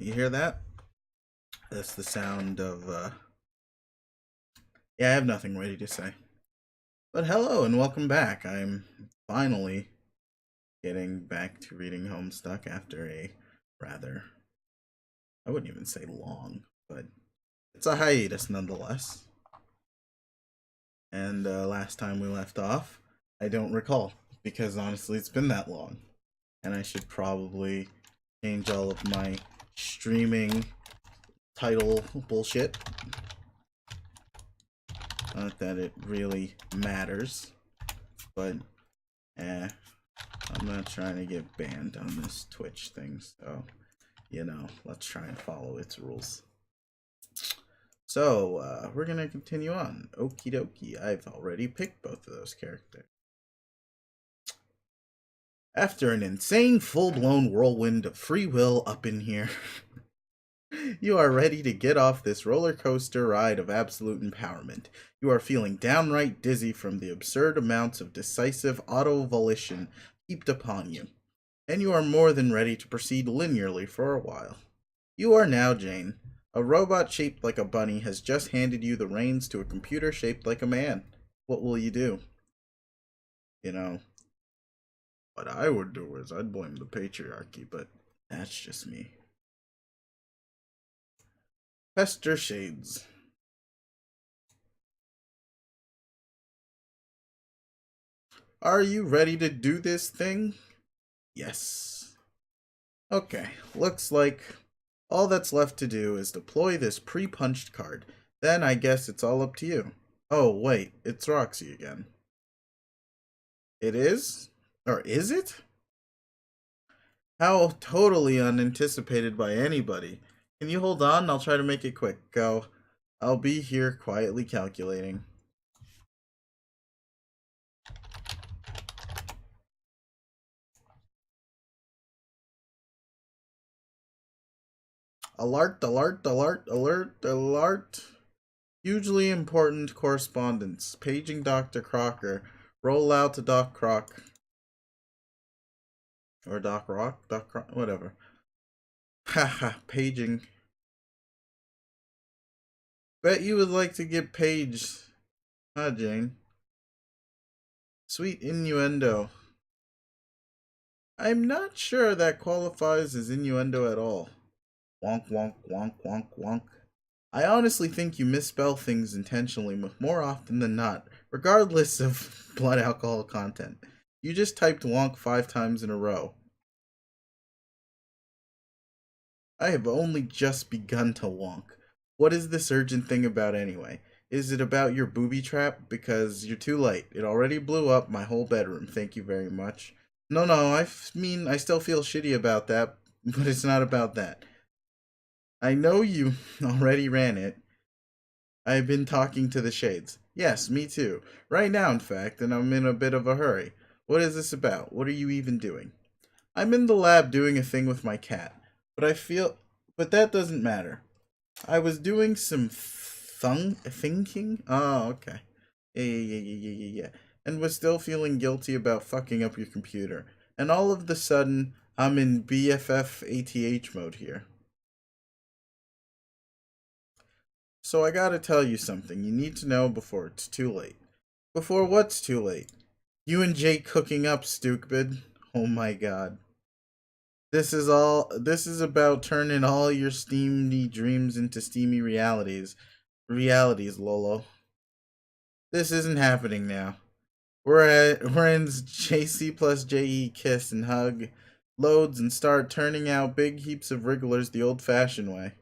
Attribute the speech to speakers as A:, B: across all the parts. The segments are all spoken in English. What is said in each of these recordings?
A: You hear that? That's the sound of, yeah, I have nothing ready to say. But hello and welcome back. I'm finally getting back to reading Homestuck after a rather, I wouldn't even say long, but it's a hiatus nonetheless. And last time we left off, I don't recall, because honestly it's been that long. And I should probably change all of my streaming title bullshit. Not that it really matters, but I'm not trying to get banned on this Twitch thing, so you know, let's try and follow its rules. So we're gonna continue on. Okie dokie. I've already picked both of those characters. After an insane full-blown whirlwind of free will up in here, you are ready to get off this roller coaster ride of absolute empowerment. You are feeling downright dizzy from the absurd amounts of decisive auto-volition heaped upon you, and you are more than ready to proceed linearly for a while. You are now Jane. A robot shaped like a bunny has just handed you the reins to a computer shaped like a man. What will you do? You know, what I would do is I'd blame the patriarchy, but that's just me. Pester shades. Are you ready to do this thing? Yes. Okay, looks like all that's left to do is deploy this pre-punched card. Then I guess it's all up to you. Oh, wait, it's Roxy again. It is? Or is it? How totally unanticipated by anybody. Can you hold on? I'll try to make it quick. Go. I'll be here quietly calculating. Alert, alert, alert, alert, alert. Hugely important correspondence. Paging Dr. Crocker. Roll out to Doc Croc. Or Doc Rock? Doc Croc? Whatever. Haha, paging. Bet you would like to get paged. Huh, Jane? Sweet innuendo. I'm not sure that qualifies as innuendo at all. Wonk, wonk, wonk, wonk, wonk. I honestly think you misspell things intentionally more often than not, regardless of blood alcohol content. You just typed wonk 5 times in a row. I have only just begun to wonk. What is this urgent thing about anyway? Is it about your booby trap? Because you're too late. It already blew up my whole bedroom. Thank you very much. No, I mean, I still feel shitty about that, but it's not about that. I know you already ran it. I've been talking to the shades. Yes, me too. Right now, in fact, and I'm in a bit of a hurry. What is this about? What are you even doing? I'm in the lab doing a thing with my cat, but that doesn't matter. I was doing some thinking? Oh, okay. Yeah. And was still feeling guilty about fucking up your computer. And all of the sudden, I'm in BFF ATH mode here. So I gotta tell you something you need to know before it's too late. Before what's too late? You and Jake hooking up, stupid. Oh my god. This is about turning all your steamy dreams into steamy realities. Realities, Lolo. This isn't happening now. We're in JC plus JE kiss and hug loads and start turning out big heaps of wrigglers the old-fashioned way.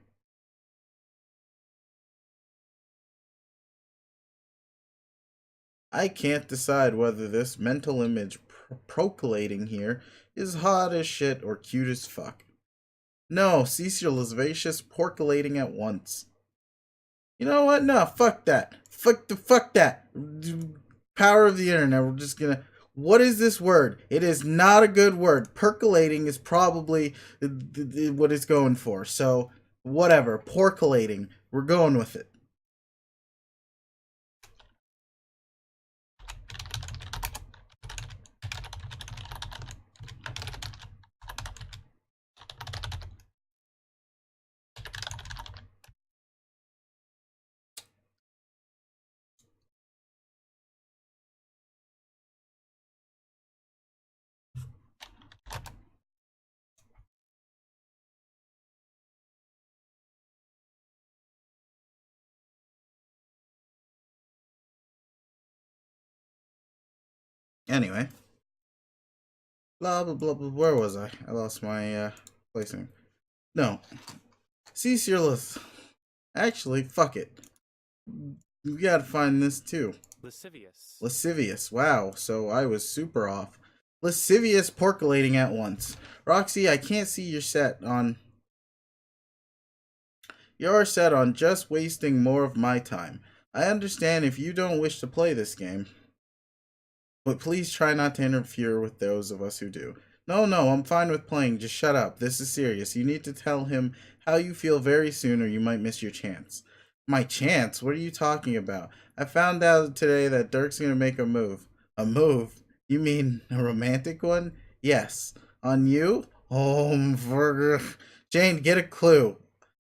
A: I can't decide whether this mental image procolating here is hot as shit or cute as fuck. No, cease your lascivious porculating at once. You know what? No, fuck that. Fuck that. Power of the internet. We're just gonna. What is this word? It is not a good word. Percolating is probably what it's going for. So, whatever. Porcolating. We're going with it. Anyway. Blah, blah, blah, blah. Where was I? I lost my, placing. No. Cease your list. Actually, fuck it. We gotta find this too.
B: Lascivious.
A: Lascivious. Wow, so I was super off. Lascivious percolating at once. Roxy, I can't see you're set on... You're set on just wasting more of my time. I understand if you don't wish to play this game, but please try not to interfere with those of us who do. No, I'm fine with playing. Just shut up. This is serious. You need to tell him how you feel very soon or you might miss your chance. My chance? What are you talking about? I found out today that Dirk's going to make a move. A move? You mean a romantic one? Yes. On you? Oh, Jane, get a clue.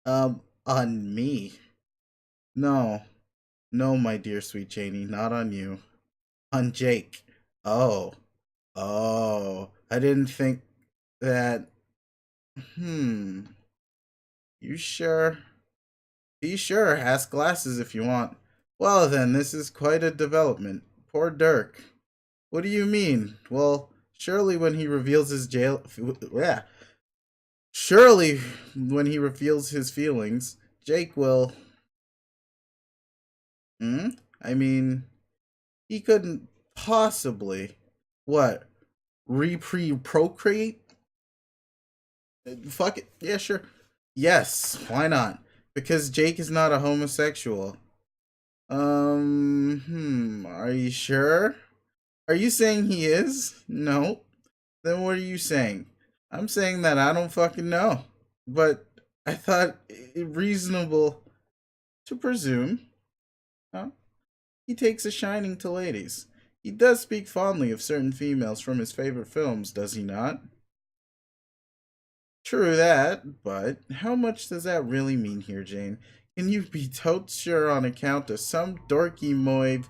A: On me. No, my dear sweet Janie, not on you. On Jake. Oh, I didn't think that. You sure? Be sure, ask glasses if you want. Well then, this is quite a development. Poor Dirk. What do you mean? Well, surely when he reveals his Surely, when he reveals his feelings, Jake will... I mean, he couldn't possibly... What? Procreate? Fuck it. Yeah, sure. Yes, why not? Because Jake is not a homosexual. Are you sure? Are you saying he is? No. Then what are you saying? I'm saying that I don't fucking know. But I thought it reasonable to presume. Huh? He takes a shining to ladies. He does speak fondly of certain females from his favorite films, does he not? True that, but how much does that really mean here, Jane? Can you be totes sure on account of some dorky moib?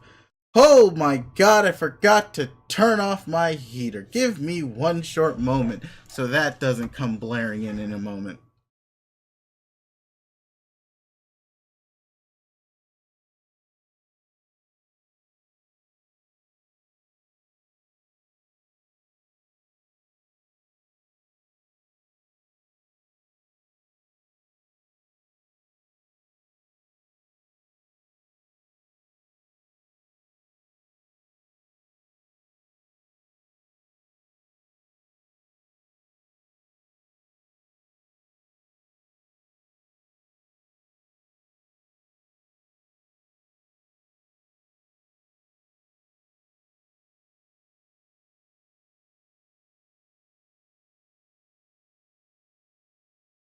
A: Oh my god, I forgot to turn off my heater. Give me one short moment so that doesn't come blaring in a moment.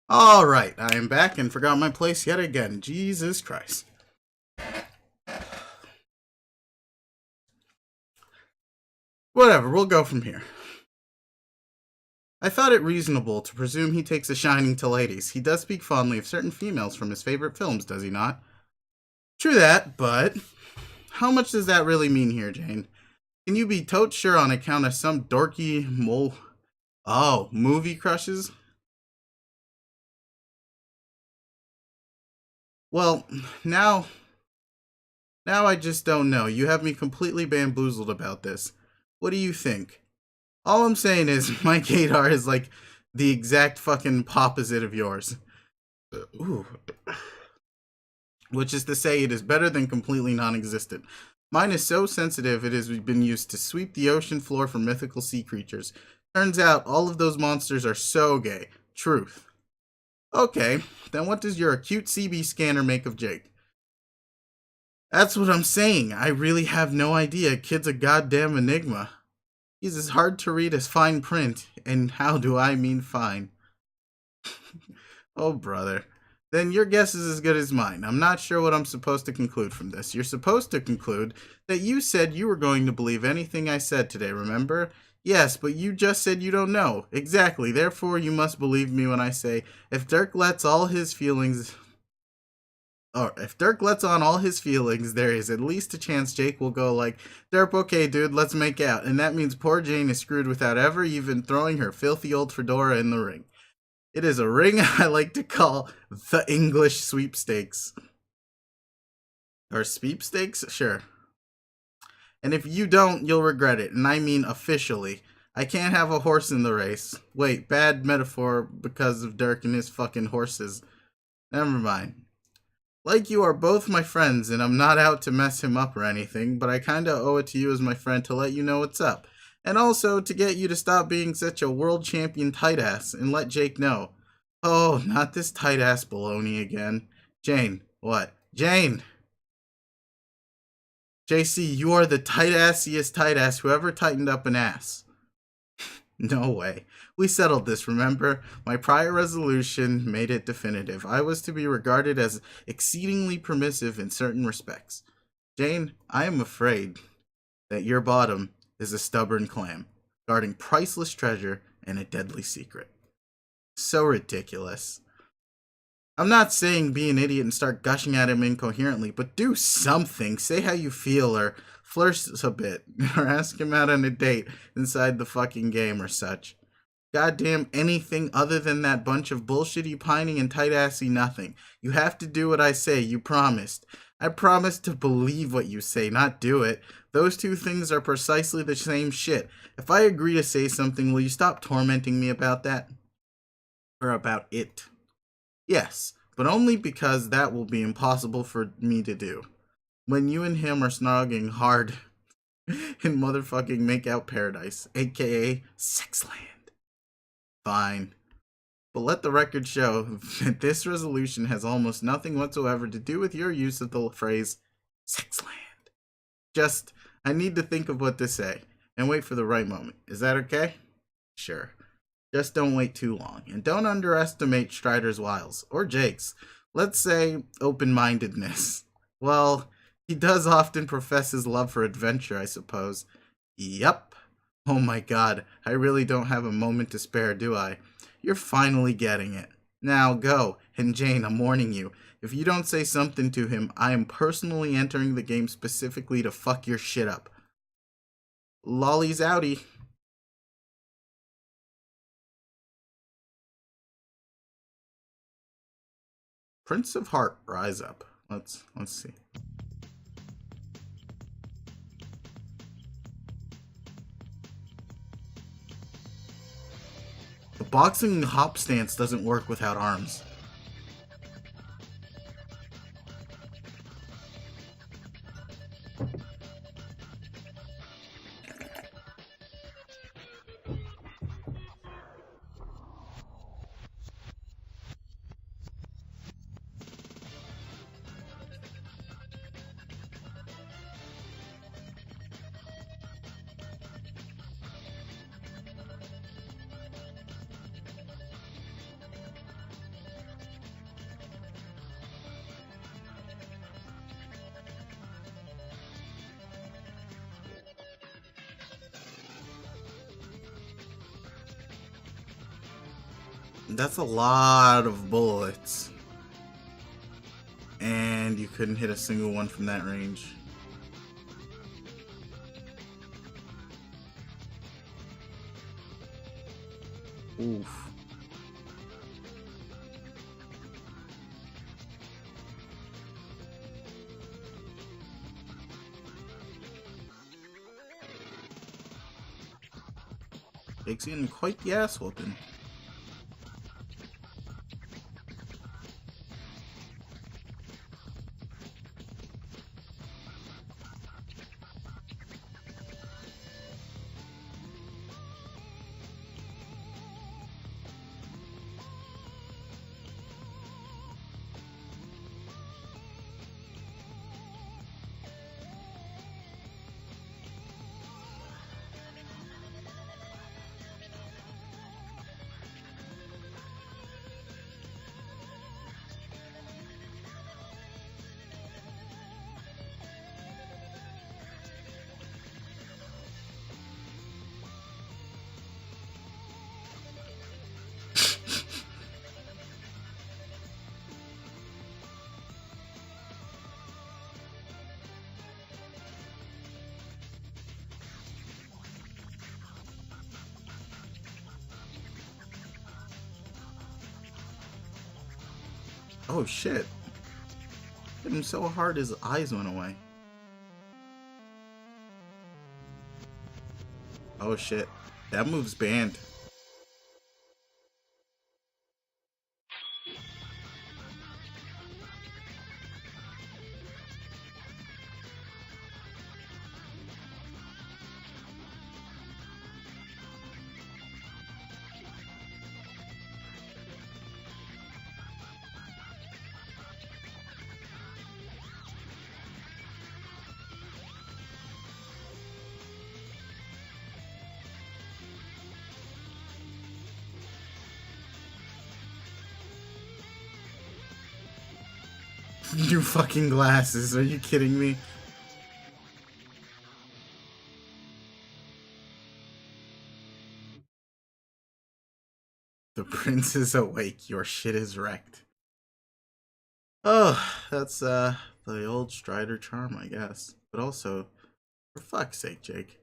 A: Alright, I am back and forgot my place yet again. Jesus Christ. Whatever, we'll go from here. I thought it reasonable to presume he takes a shining to ladies. He does speak fondly of certain females from his favorite films, does he not? True that, but how much does that really mean here, Jane? Can you be totes sure on account of some dorky movie crushes? Well, now I just don't know. You have me completely bamboozled about this. What do you think? All I'm saying is my gaydar is like the exact fucking opposite of yours. Ooh. Which is to say, it is better than completely non-existent. Mine is so sensitive it has been used to sweep the ocean floor for mythical sea creatures. Turns out all of those monsters are so gay. Truth. Okay, then what does your acute CB scanner make of Jake? That's what I'm saying. I really have no idea. Kid's a goddamn enigma. He's as hard to read as fine print, and how do I mean fine? Oh, brother. Then your guess is as good as mine. I'm not sure what I'm supposed to conclude from this. You're supposed to conclude that you said you were going to believe anything I said today, remember? Yes, but you just said you don't know. Exactly. Therefore, you must believe me when I say, if Dirk lets on all his feelings, there is at least a chance Jake will go like, Derp, okay, dude, let's make out. And that means poor Jane is screwed without ever even throwing her filthy old fedora in the ring. It is a ring I like to call the English sweepstakes. Or sweepstakes? Sure. And if you don't, you'll regret it. And I mean officially. I can't have a horse in the race. Wait, bad metaphor because of Dirk and his fucking horses. Never mind. Like, you are both my friends, and I'm not out to mess him up or anything, but I kinda owe it to you as my friend to let you know what's up. And also to get you to stop being such a world champion tight ass and let Jake know. Oh, not this tight ass baloney again. Jane, what? Jane! JC, you are the tight assiest tight ass who ever tightened up an ass. No way. We settled this, remember? My prior resolution made it definitive. I was to be regarded as exceedingly permissive in certain respects. Jane, I am afraid that your bottom is a stubborn clam, guarding priceless treasure and a deadly secret. So ridiculous. I'm not saying be an idiot and start gushing at him incoherently, but do something. Say how you feel, or flirt a bit, or ask him out on a date inside the fucking game or such. Goddamn anything other than that bunch of bullshitty pining and tight-assy nothing. You have to do what I say, you promised. I promised to believe what you say, not do it. Those two things are precisely the same shit. If I agree to say something, will you stop tormenting me about that? Or about it? Yes, but only because that will be impossible for me to do. When you and him are snogging hard in motherfucking Makeout Paradise, aka Sexland. Fine. But let the record show that this resolution has almost nothing whatsoever to do with your use of the phrase Sexland. Just, I need to think of what to say and wait for the right moment. Is that okay? Sure. Just don't wait too long. And don't underestimate Strider's wiles. Or Jake's. Let's say open-mindedness. Well, he does often profess his love for adventure, I suppose. Yup. Oh my god, I really don't have a moment to spare, do I? You're finally getting it. Now go, and Jane, I'm warning you. If you don't say something to him, I am personally entering the game specifically to fuck your shit up. Lolly's outie. Prince of Heart, rise up. Let's see. The boxing hop stance doesn't work without arms. That's a lot of bullets. And you couldn't hit a single one from that range. Oof. Jake's getting quite the ass whooping. Oh shit. Hit him so hard his eyes went away. Oh shit. That move's banned. New fucking glasses. Are you kidding me? The prince is awake. Your shit is wrecked. Oh, that's the old Strider charm, I guess. But also, for fuck's sake, Jake.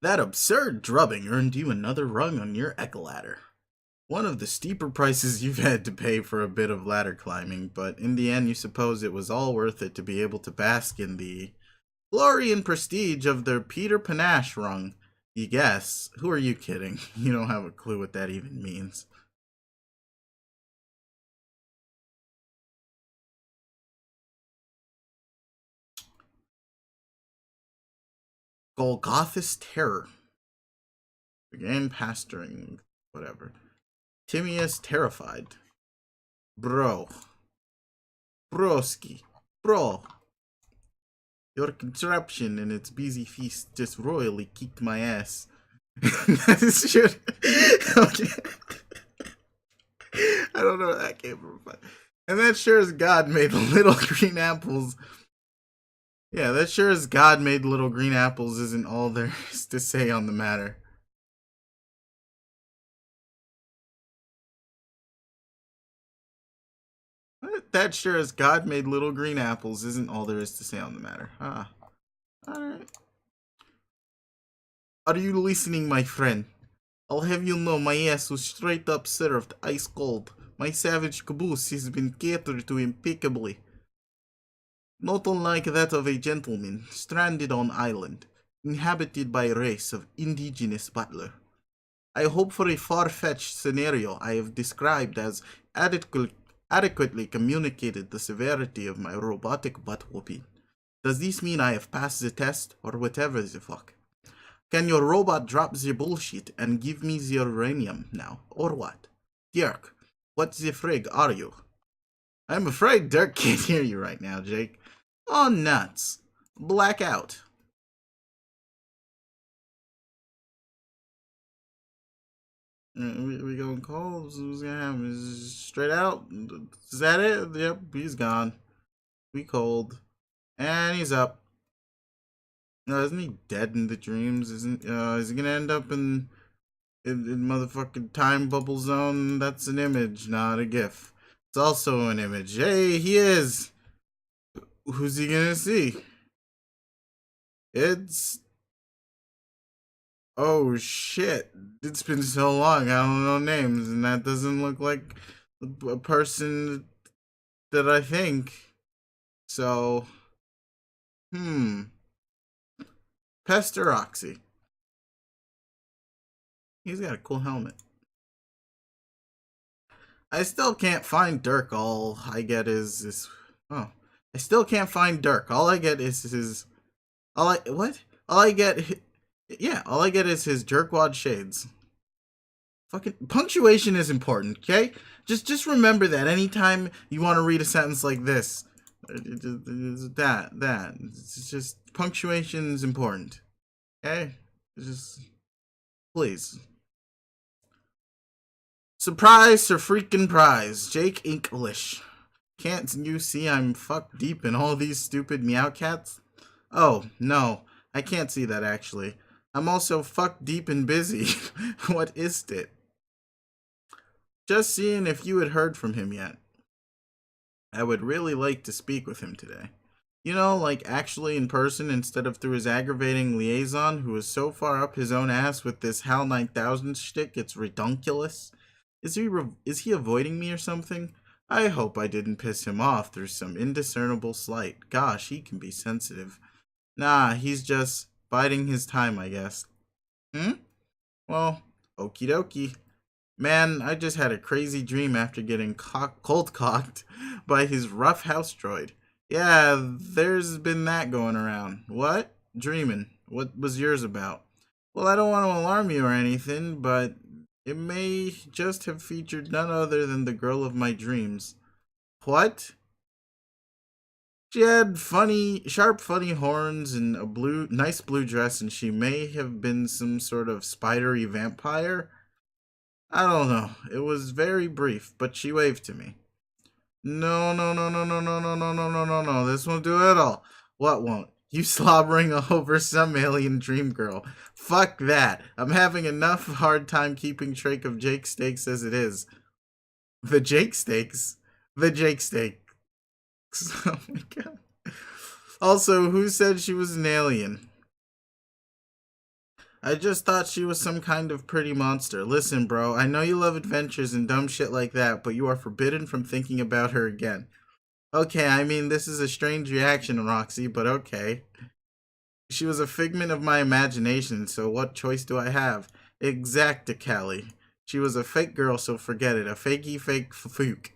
A: That absurd drubbing earned you another rung on your Echo ladder. One of the steeper prices you've had to pay for a bit of ladder climbing, but in the end you suppose it was all worth it to be able to bask in the glory and prestige of the Peter Panache rung. You guess. Who are you kidding? You don't have a clue what that even means. Golgotha's Terror. Began pasturing. Whatever. Timius terrified. Bro. Broski. Bro. Your contraption and its busy feast just royally kicked my ass. That is true. Okay. I don't know where that came from. But... And that sure as God made little green apples. Yeah, that sure as God made little green apples isn't all there is to say on the matter. That sure as God made little green apples isn't all there is to say on the matter. Ah. Alright. Are you listening, my friend? I'll have you know my ass was straight up served ice cold. My savage caboose has been catered to impeccably. Not unlike that of a gentleman stranded on island, inhabited by a race of indigenous butler. I hope for a far-fetched scenario I have described as adequately communicated the severity of my robotic butt whooping. Does this mean I have passed the test, or whatever the fuck? Can your robot drop the bullshit and give me the uranium now, or what? Dirk, what the frig are you? I'm afraid Dirk can't hear you right now, Jake. Oh, nuts. Blackout. We going cold? What's gonna happen? Is straight out? Is that it? Yep, he's gone. We cold. And he's up. No, isn't he dead in the dreams? Isn't is he gonna end up in motherfucking time bubble zone? That's an image, not a gif. It's also an image. Hey, he is. Who's he gonna see? It's... Oh shit. It's been so long, I don't know names, and that doesn't look like a person that I think. So, Pester Roxy. He's got a cool helmet. I still can't find Dirk. All I get is this. Oh, I still can't find Dirk. All I get is his. What? All I get. Yeah, all I get is his jerkwad shades. Fucking punctuation is important, okay? Just remember that anytime you want to read a sentence like this. That. It's just punctuation is important. Okay? Just please. Surprise or freaking prize. Jake English. Can't you see I'm fucked deep in all these stupid meow cats? Oh, no. I can't see that actually. I'm also fucked deep and busy. What is it? Just seeing if you had heard from him yet. I would really like to speak with him today. You know, like actually in person instead of through his aggravating liaison who is so far up his own ass with this HAL 9000 shtick, it's redunculous. Is he avoiding me or something? I hope I didn't piss him off through some indiscernible slight. Gosh, he can be sensitive. Nah, he's just biding his time, I guess. Hmm? Well, okie dokie. Man, I just had a crazy dream after getting cold cocked by his rough house droid. Yeah, there's been that going around. What? Dreaming. What was yours about? Well, I don't want to alarm you or anything, but it may just have featured none other than the girl of my dreams. What? She had sharp, funny horns and a nice blue dress, and she may have been some sort of spidery vampire. I don't know. It was very brief, but she waved to me. No, no, no, no, no, no, no, no, no, no, no, no. This won't do it all. What won't? You slobbering over some alien dream girl. Fuck that. I'm having enough hard time keeping track of Jake Steaks as it is. The Jake Steaks? The Jake Steaks. Oh my god. Also, who said she was an alien? I just thought she was some kind of pretty monster. Listen, bro, I know you love adventures and dumb shit like that, but you are forbidden from thinking about her again. Okay, I mean, this is a strange reaction, Roxy, but okay. She was a figment of my imagination, so what choice do I have? Exactly. She was a fake girl, so forget it. A fakey fake fook.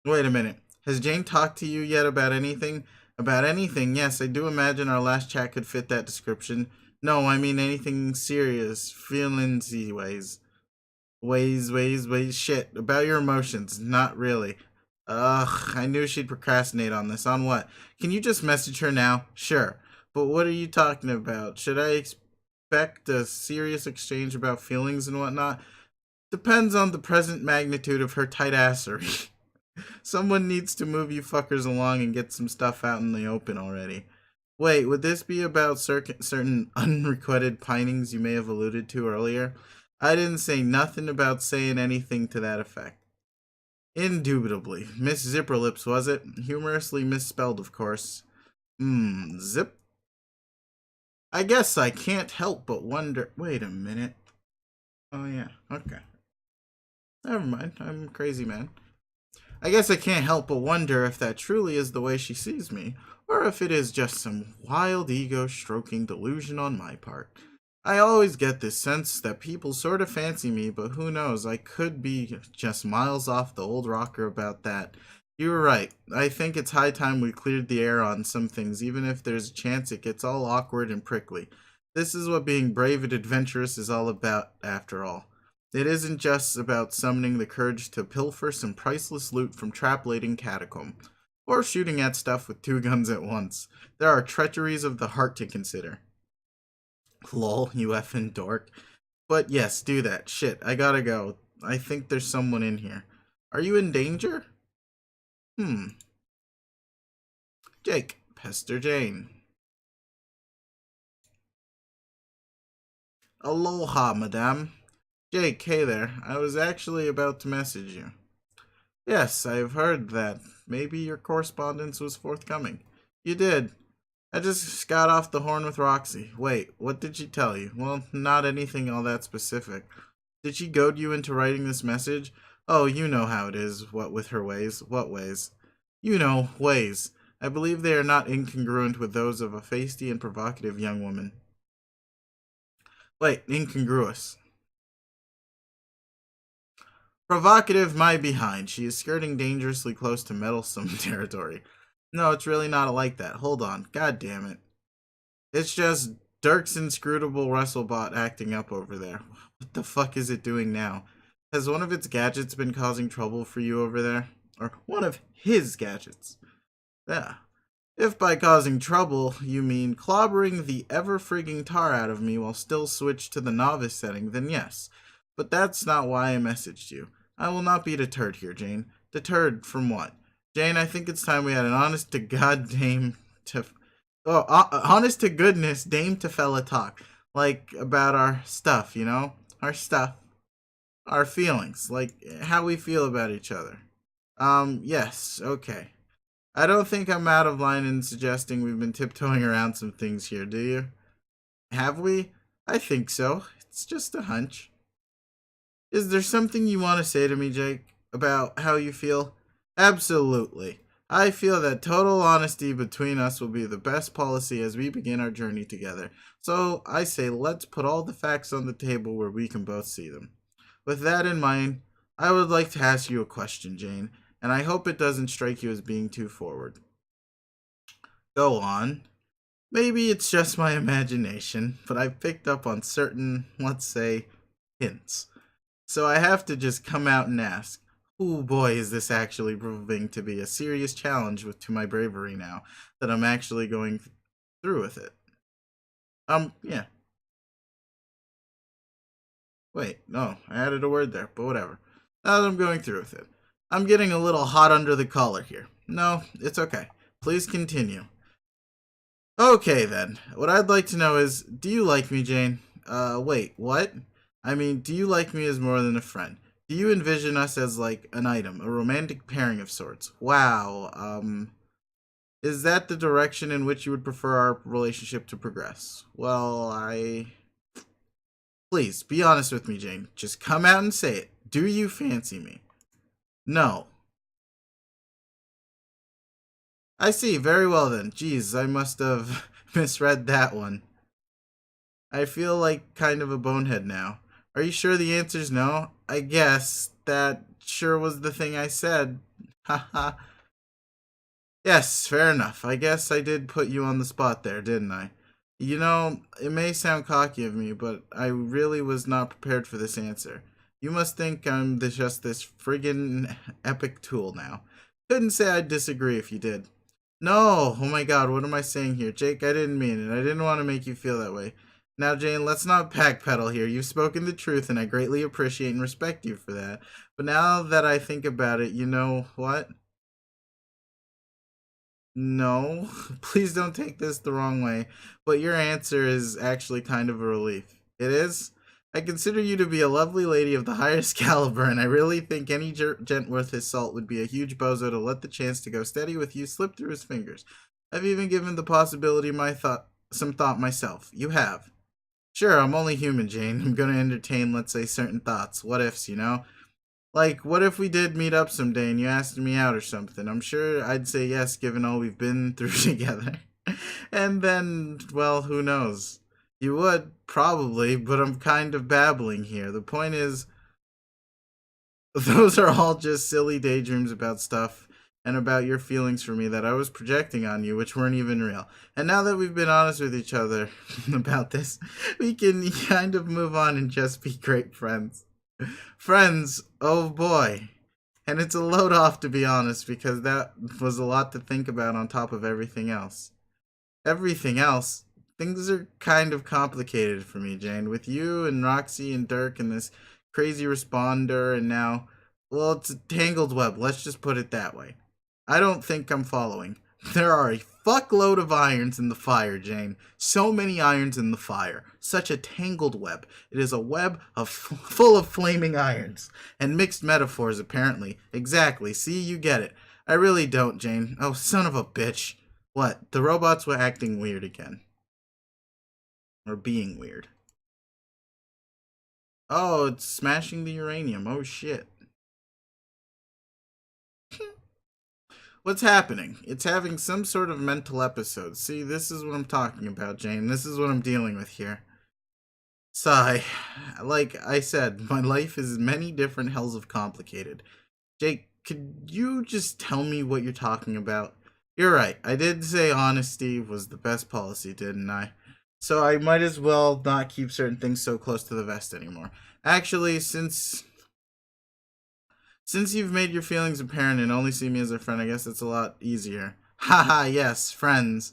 A: Wait a minute. Has Jane talked to you yet about anything? About anything, yes, I do imagine our last chat could fit that description. No, I mean anything serious, feelingsy ways. Ways, shit. About your emotions, not really. Ugh, I knew she'd procrastinate on this. On what? Can you just message her now? Sure. But what are you talking about? Should I expect a serious exchange about feelings and whatnot? Depends on the present magnitude of her tight assery. Someone needs to move you fuckers along and get some stuff out in the open already. Wait, would this be about certain unrequited pinings you may have alluded to earlier? I didn't say nothing about saying anything to that effect. Indubitably. Miss Zipperlips, was it? Humorously misspelled, of course. Zip? I guess I can't help but wonder. Wait a minute. Oh, yeah, okay. Never mind, I'm a crazy man. I guess I can't help but wonder if that truly is the way she sees me, or if it is just some wild ego stroking delusion on my part. I always get this sense that people sort of fancy me, but who knows, I could be just miles off the old rocker about that. You were right. I think it's high time we cleared the air on some things, even if there's a chance it gets all awkward and prickly. This is what being brave and adventurous is all about, after all. It isn't just about summoning the courage to pilfer some priceless loot from trap-laden catacomb, or shooting at stuff with two guns at once. There are treacheries of the heart to consider. Lol, you effing dork. But yes, do that. Shit, I gotta go. I think there's someone in here. Are you in danger? Jake, Pester Jane. Aloha, madame. Jake, hey there. I was actually about to message you. Yes, I've heard that. Maybe your correspondence was forthcoming. You did. I just got off the horn with Roxy. Wait, what did she tell you? Well, not anything all that specific. Did she goad you into writing this message? Oh, you know how it is, what with her ways. What ways? You know, ways. I believe they are not incongruent with those of a feisty and provocative young woman. Wait, incongruous. Provocative, my behind. She is skirting dangerously close to meddlesome territory. No, it's really not like that. Hold on. God damn it. It's just Dirk's inscrutable WrestleBot acting up over there. What the fuck is it doing now? Has one of its gadgets been causing trouble for you over there? Or one of his gadgets? Yeah. If by causing trouble you mean clobbering the ever-frigging tar out of me while still switched to the novice setting, then yes. But that's not why I messaged you. I will not be deterred here, Jane. Deterred from what? Jane, I think it's time we had an honest to goddamn to honest to goodness dame to fella talk. Like about our stuff, you know? Our stuff. Our feelings. Like how we feel about each other. Yes, okay. I don't think I'm out of line in suggesting we've been tiptoeing around some things here, do you? Have we? I think so. It's just a hunch. Is there something you want to say to me, Jake? About how you feel? Absolutely. I feel that total honesty between us will be the best policy as we begin our journey together. So I say let's put all the facts on the table where we can both see them. With that in mind, I would like to ask you a question, Jane, and I hope it doesn't strike you as being too forward. Go on. Maybe it's just my imagination, but I've picked up on certain, let's say, hints. So I have to just come out and ask, oh boy, is this actually proving to be a serious challenge to my bravery now that I'm actually going through with it. Yeah. Wait, no, I added a word there, but whatever. Now that I'm going through with it, I'm getting a little hot under the collar here. No, it's okay. Please continue. Okay then. What I'd like to know is, do you like me, Jane? Wait, what? I mean, do you like me as more than a friend? Do you envision us as like an item, a romantic pairing of sorts? Wow. Is that the direction in which you would prefer our relationship to progress? Well, please be honest with me, Jane. Just come out and say it. Do you fancy me? No. I see. Very well then. Geez, I must have misread that one. I feel like kind of a bonehead now. Are you sure the answer's no? I guess that sure was the thing I said. Haha. Yes, fair enough. I guess I did put you on the spot there, didn't I? You know, it may sound cocky of me, but I really was not prepared for this answer. You must think I'm just this friggin' epic tool now. Couldn't say I'd disagree if you did. No, oh my god, what am I saying here? Jake, I didn't mean it. I didn't want to make you feel that way. Now, Jane, let's not backpedal here. You've spoken the truth, and I greatly appreciate and respect you for that. But now that I think about it, you know what? No, please don't take this the wrong way, but your answer is actually kind of a relief. It is? I consider you to be a lovely lady of the highest caliber, and I really think any gent worth his salt would be a huge bozo to let the chance to go steady with you slip through his fingers. I've even given the possibility some thought myself. You have. Sure, I'm only human, Jane. I'm gonna entertain, let's say, certain thoughts. What ifs, you know? Like, what if we did meet up someday and you asked me out or something? I'm sure I'd say yes, given all we've been through together. And then, well, who knows? You would, probably, but I'm kind of babbling here. The point is, those are all just silly daydreams about stuff and about your feelings for me that I was projecting on you, which weren't even real. And now that we've been honest with each other about this, we can kind of move on and just be great friends. Friends, oh boy. And it's a load off, to be honest, because that was a lot to think about on top of everything else. Everything else? Things are kind of complicated for me, Jane. With you and Roxy and Dirk and this crazy responder, and now, well, it's a tangled web. Let's just put it that way. I don't think I'm following. There are a fuckload of irons in the fire, Jane. So many irons in the fire. Such a tangled web. It is a web full of flaming irons. And mixed metaphors, apparently. Exactly. See, you get it. I really don't, Jane. Oh, son of a bitch. What? The robots were acting weird again. Or being weird. Oh, it's smashing the uranium. Oh, shit. What's happening? It's having some sort of mental episode. See, this is what I'm talking about, Jane. This is what I'm dealing with here. Sigh. Like I said, my life is many different hells of complicated. Jake, could you just tell me what you're talking about? You're right. I did say honesty was the best policy, didn't I? So I might as well not keep certain things so close to the vest anymore. Actually, since you've made your feelings apparent and only see me as a friend, I guess it's a lot easier. Haha, yes, friends.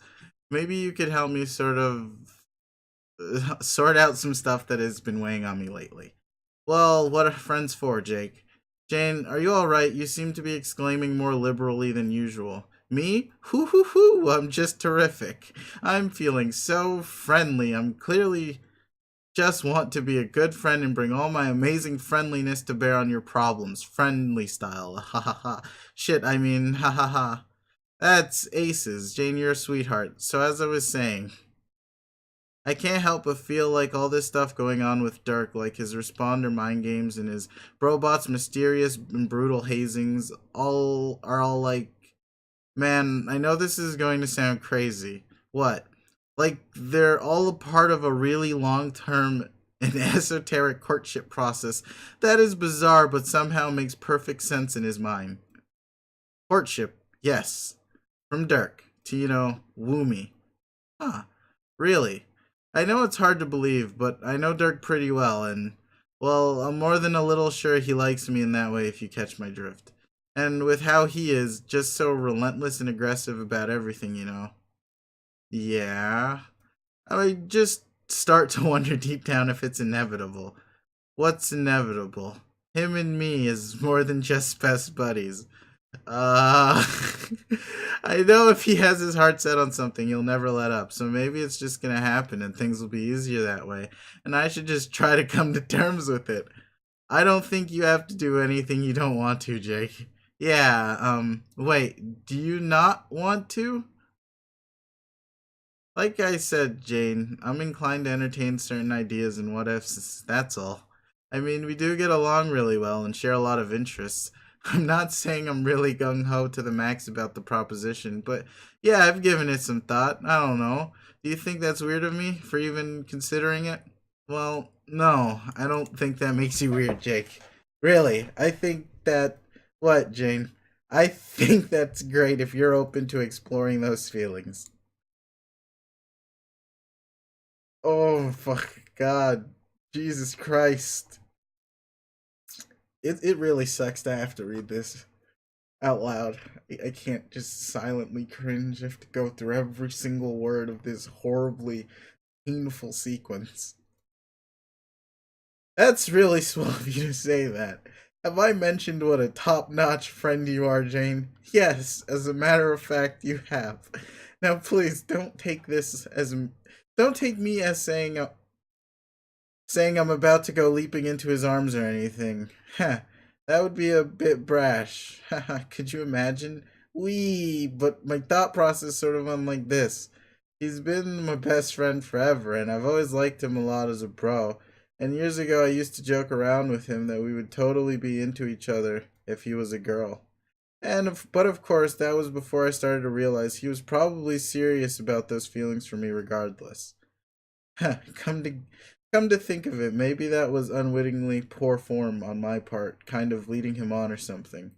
A: Maybe you could help me sort of sort out some stuff that has been weighing on me lately. Well, what are friends for, Jake? Jane, are you alright? You seem to be exclaiming more liberally than usual. Me? Hoo hoo hoo, I'm just terrific. I'm feeling so friendly. I'm clearly just want to be a good friend and bring all my amazing friendliness to bear on your problems. Friendly style. Ha ha ha. Shit, I mean, ha ha ha. That's aces. Jane, you're a sweetheart. So as I was saying, I can't help but feel like all this stuff going on with Dirk, like his responder mind games and his robot's mysterious and brutal hazings, all like, man, I know this is going to sound crazy. What? Like they're all a part of a really long-term and esoteric courtship process that is bizarre but somehow makes perfect sense in his mind. Courtship, yes. From Dirk to, woo me. Huh. Really? I know it's hard to believe, but I know Dirk pretty well, and, well, I'm more than a little sure he likes me in that way if you catch my drift. And with how he is, just so relentless and aggressive about everything. Yeah. I just start to wonder deep down if it's inevitable. What's inevitable? Him and me is more than just best buddies. Uh, I know if he has his heart set on something, he'll never let up. So maybe it's just gonna happen and things will be easier that way. And I should just try to come to terms with it. I don't think you have to do anything you don't want to, Jake. Yeah, wait, do you not want to? Like I said, Jane, I'm inclined to entertain certain ideas and what ifs, that's all. I mean, we do get along really well and share a lot of interests. I'm not saying I'm really gung ho to the max about the proposition, but yeah, I've given it some thought. I don't know. Do you think that's weird of me for even considering it? Well, no, I don't think that makes you weird, Jake. Really, I think that. What, Jane? I think that's great if you're open to exploring those feelings. Oh, fuck, God. Jesus Christ. It really sucks to have to read this out loud. I can't just silently cringe. I have to go through every single word of this horribly painful sequence. That's really swell of you to say that. Have I mentioned what a top notch friend you are, Jane? Yes, as a matter of fact, you have. Now, please don't take this as. Don't take me as saying I'm about to go leaping into his arms or anything. Heh, that would be a bit brash. Haha, could you imagine? Wee, but my thought process sort of went like this. He's been my best friend forever, and I've always liked him a lot as a bro. And years ago, I used to joke around with him that we would totally be into each other if he was a girl. But of course, that was before I started to realize he was probably serious about those feelings for me regardless. come to come to think of it, maybe that was unwittingly poor form on my part, kind of leading him on or something.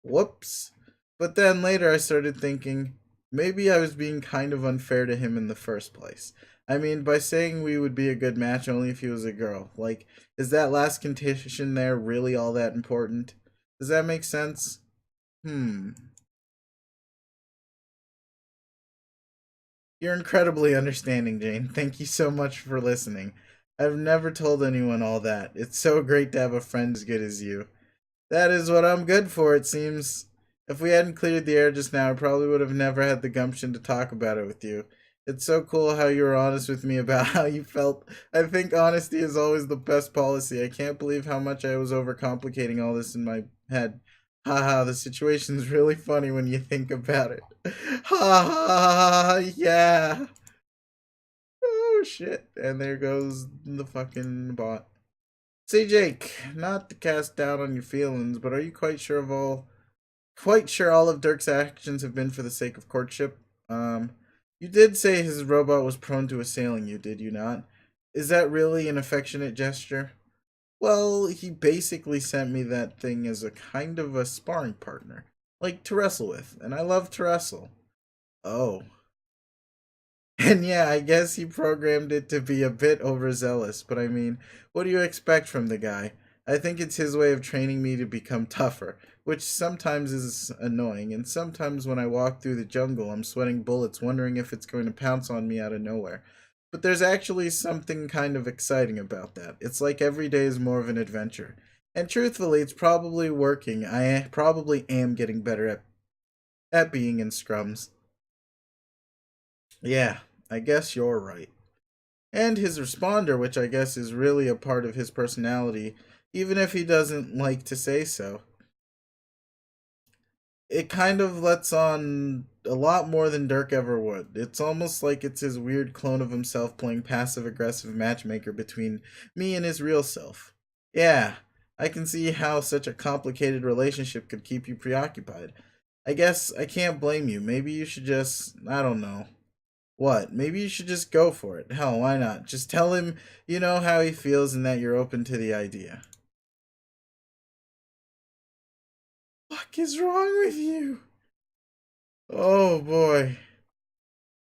A: Whoops. But then later I started thinking maybe I was being kind of unfair to him in the first place. I mean, by saying we would be a good match only if he was a girl. Like, is that last condition there really all that important? Does that make sense? Hmm. You're incredibly understanding, Jane. Thank you so much for listening. I've never told anyone all that. It's so great to have a friend as good as you. That is what I'm good for, it seems. If we hadn't cleared the air just now, I probably would have never had the gumption to talk about it with you. It's so cool how you were honest with me about how you felt. I think honesty is always the best policy. I can't believe how much I was overcomplicating all this in my head. Haha, the situation's really funny when you think about it. Ha ha, yeah. Oh shit. And there goes the fucking bot. Say, Jake, not to cast doubt on your feelings, but are you quite sure all of Dirk's actions have been for the sake of courtship? You did say his robot was prone to assailing you, did you not? Is that really an affectionate gesture? Well, he basically sent me that thing as a kind of a sparring partner, like to wrestle with, and I love to wrestle. Oh. And yeah, I guess he programmed it to be a bit overzealous, but I mean, what do you expect from the guy? I think it's his way of training me to become tougher, which sometimes is annoying, and sometimes when I walk through the jungle, I'm sweating bullets wondering if it's going to pounce on me out of nowhere. But there's actually something kind of exciting about that. It's like every day is more of an adventure. And truthfully, it's probably working. I probably am getting better at being in scrums. Yeah, I guess you're right. And his responder, which I guess is really a part of his personality, even if he doesn't like to say so. It kind of lets on a lot more than Dirk ever would. It's almost like it's his weird clone of himself playing passive aggressive matchmaker between me and his real self. Yeah, I can see how such a complicated relationship could keep you preoccupied. I guess I can't blame you. Maybe you should just, I don't know. What? Maybe you should just go for it. Hell, why not? Just tell him you know how he feels and that you're open to the idea. Fuck is wrong with you? Oh boy.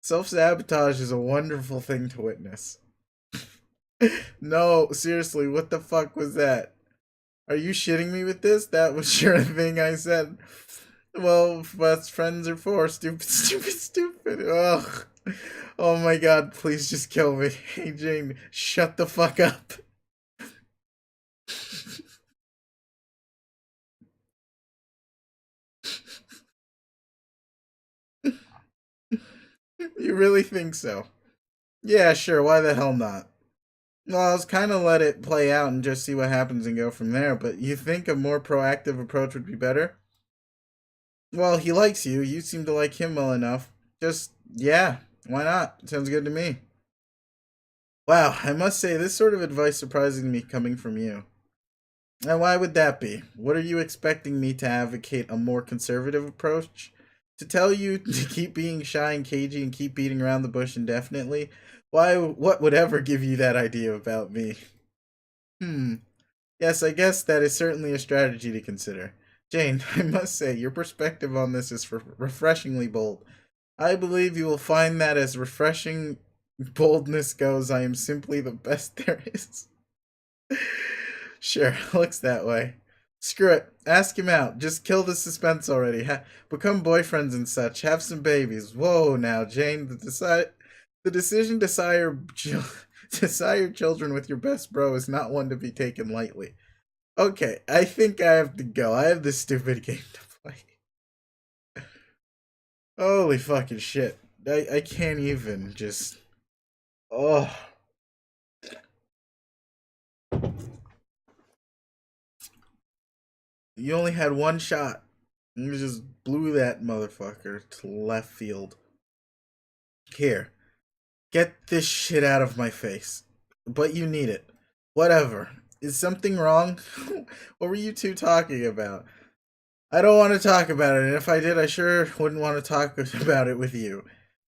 A: Self sabotage is a wonderful thing to witness. No, seriously, what the fuck was that? Are you shitting me with this? That was sure a thing I said. Well, best friends are for stupid, stupid, stupid. Ugh. Oh my god, please just kill me. Hey Jane, shut the fuck up. You really think so? Yeah, sure, why the hell not? Well, I was kind of let it play out and just see what happens and go from there, but you think a more proactive approach would be better? Well, he likes you. You seem to like him well enough. Just, yeah, why not? Sounds good to me. Wow, I must say, this sort of advice surprises me coming from you. And why would that be? What are you expecting me to advocate a more conservative approach? To tell you to keep being shy and cagey and keep beating around the bush indefinitely? Why, what would ever give you that idea about me? Hmm. Yes, I guess that is certainly a strategy to consider. Jane, I must say, your perspective on this is refreshingly bold. I believe you will find that as refreshing boldness goes, I am simply the best there is. Sure, looks that way. Screw it. Ask him out. Just kill the suspense already. Become boyfriends and such. Have some babies. Whoa, now, Jane. The decision to to sire children with your best bro is not one to be taken lightly. Okay, I think I have to go. I have this stupid game to play. Holy fucking shit. I can't even just. Oh. You only had one shot. You just blew that motherfucker to left field. Here, get this shit out of my face. But you need it. Whatever. Is something wrong? What were you two talking about? I don't want to talk about it, and if I did, I sure wouldn't want to talk about it with you.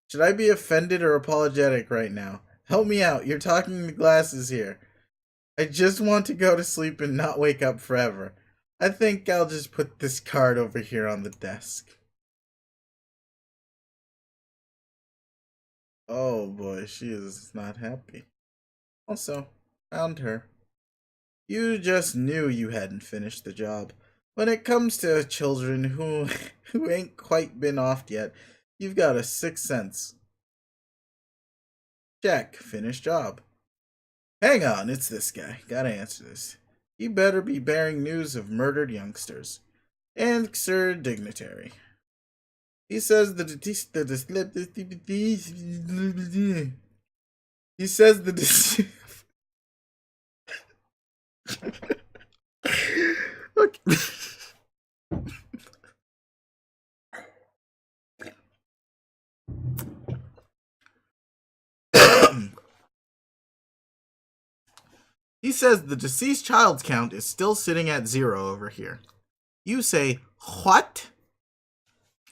A: Should I be offended or apologetic right now? Help me out. You're talking to glasses here. I just want to go to sleep and not wake up forever. I think I'll just put this card over here on the desk. Oh boy, she is not happy. Also, found her. You just knew you hadn't finished the job. When it comes to children who who ain't quite been offed yet, you've got a sixth sense. Check, finished job. Hang on, it's this guy. Gotta answer this. He better be bearing news of murdered youngsters. And Sir Dignitary. He says he says the okay. He says the deceased child's count is still sitting at 0 over here. You say, what?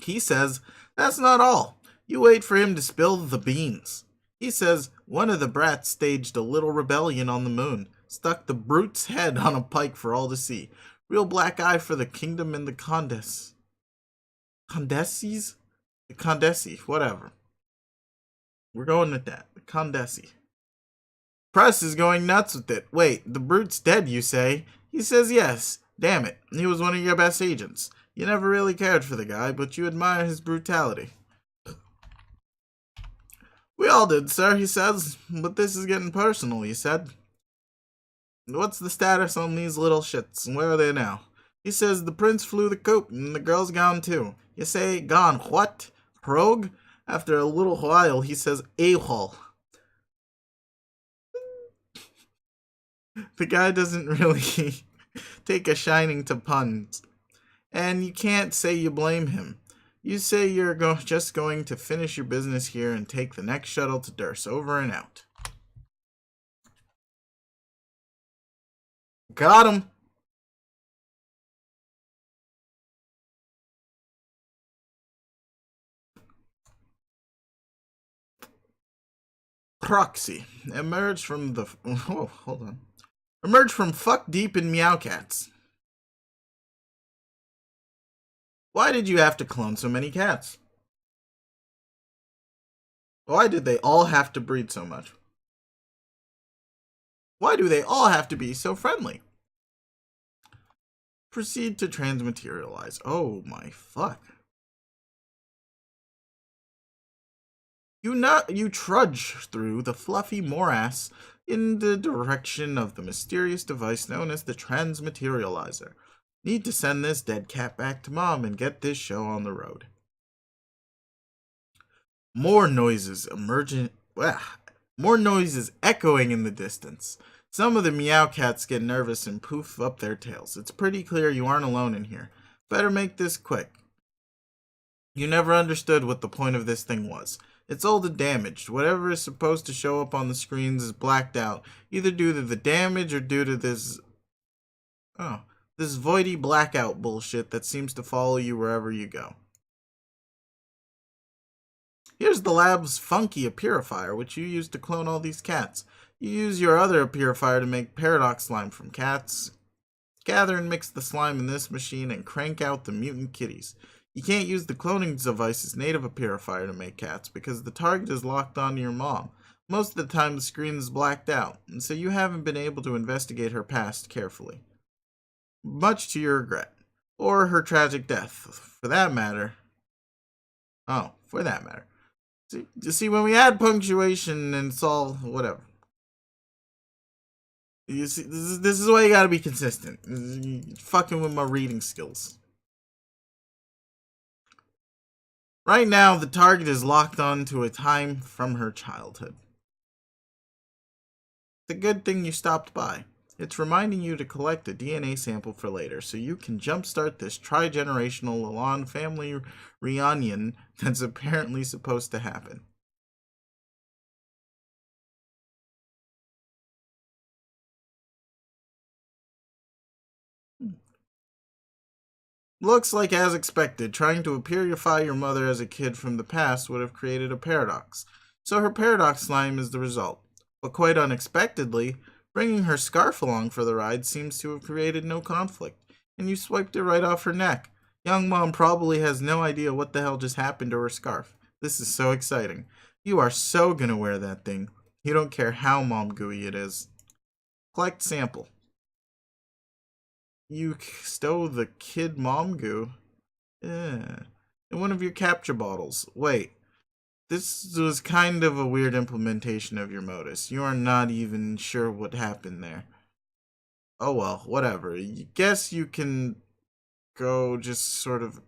A: He says, that's not all. You wait for him to spill the beans. He says, one of the brats staged a little rebellion on the moon, stuck the brute's head on a pike for all to see. Real black eye for the kingdom and the Condessis? The Condessi, whatever. We're going with that. The Condessi. Press is going nuts with it. Wait, the brute's dead, you say? He says yes. Damn it, he was one of your best agents. You never really cared for the guy, but you admire his brutality. We all did, sir, he says, but this is getting personal, he said. What's the status on these little shits, and where are they now? He says the prince flew the coop, and the girl's gone too. You say, gone what? Rogue? After a little while, he says, a-hole. The guy doesn't really take a shining to puns. And you can't say you blame him. You say you're just going to finish your business here and take the next shuttle to Dirk. Over and out. Got him. Roxy emerged from the. Oh, hold on. Emerged from fuck deep in Meowcats. Why did you have to clone so many cats? Why did they all have to breed so much? Why do they all have to be so friendly? Proceed to transmaterialize. Oh my fuck. You trudge through the fluffy morass in the direction of the mysterious device known as the transmaterializer. Need to send this dead cat back to mom and get this show on the road. More noises more noises echoing in the distance. Some of the meow cats get nervous and poof up their tails. It's pretty clear you aren't alone in here. Better make this quick. You never understood what the point of this thing was. It's old and damaged. Whatever is supposed to show up on the screens is blacked out, either due to the damage or due to this voidy blackout bullshit that seems to follow you wherever you go. Here's the lab's funky purifier, which you use to clone all these cats. You use your other purifier to make paradox slime from cats. Gather and mix the slime in this machine and crank out the mutant kitties. You can't use the cloning device's native purifier to make cats because the target is locked onto your mom. Most of the time the screen is blacked out, and so you haven't been able to investigate her past carefully. Much to your regret. Or her tragic death, for that matter. See, when we add punctuation and it's all whatever. You see, this is why you gotta be consistent. You're fucking with my reading skills. Right now, the target is locked on to a time from her childhood. It's a good thing you stopped by. It's reminding you to collect a DNA sample for later, so you can jumpstart this tri-generational Lalonde family reunion that's apparently supposed to happen. Looks like, as expected, trying to purify your mother as a kid from the past would have created a paradox. So her paradox slime is the result. But quite unexpectedly, bringing her scarf along for the ride seems to have created no conflict, and you swiped it right off her neck. Young mom probably has no idea what the hell just happened to her scarf. This is so exciting. You are so gonna wear that thing. You don't care how mom gooey it is. Collect sample. You stow the kid mom goo in one of your capture bottles. Wait, this was kind of a weird implementation of your modus. You are not even sure what happened there. Oh well, whatever. You guess you can go just sort of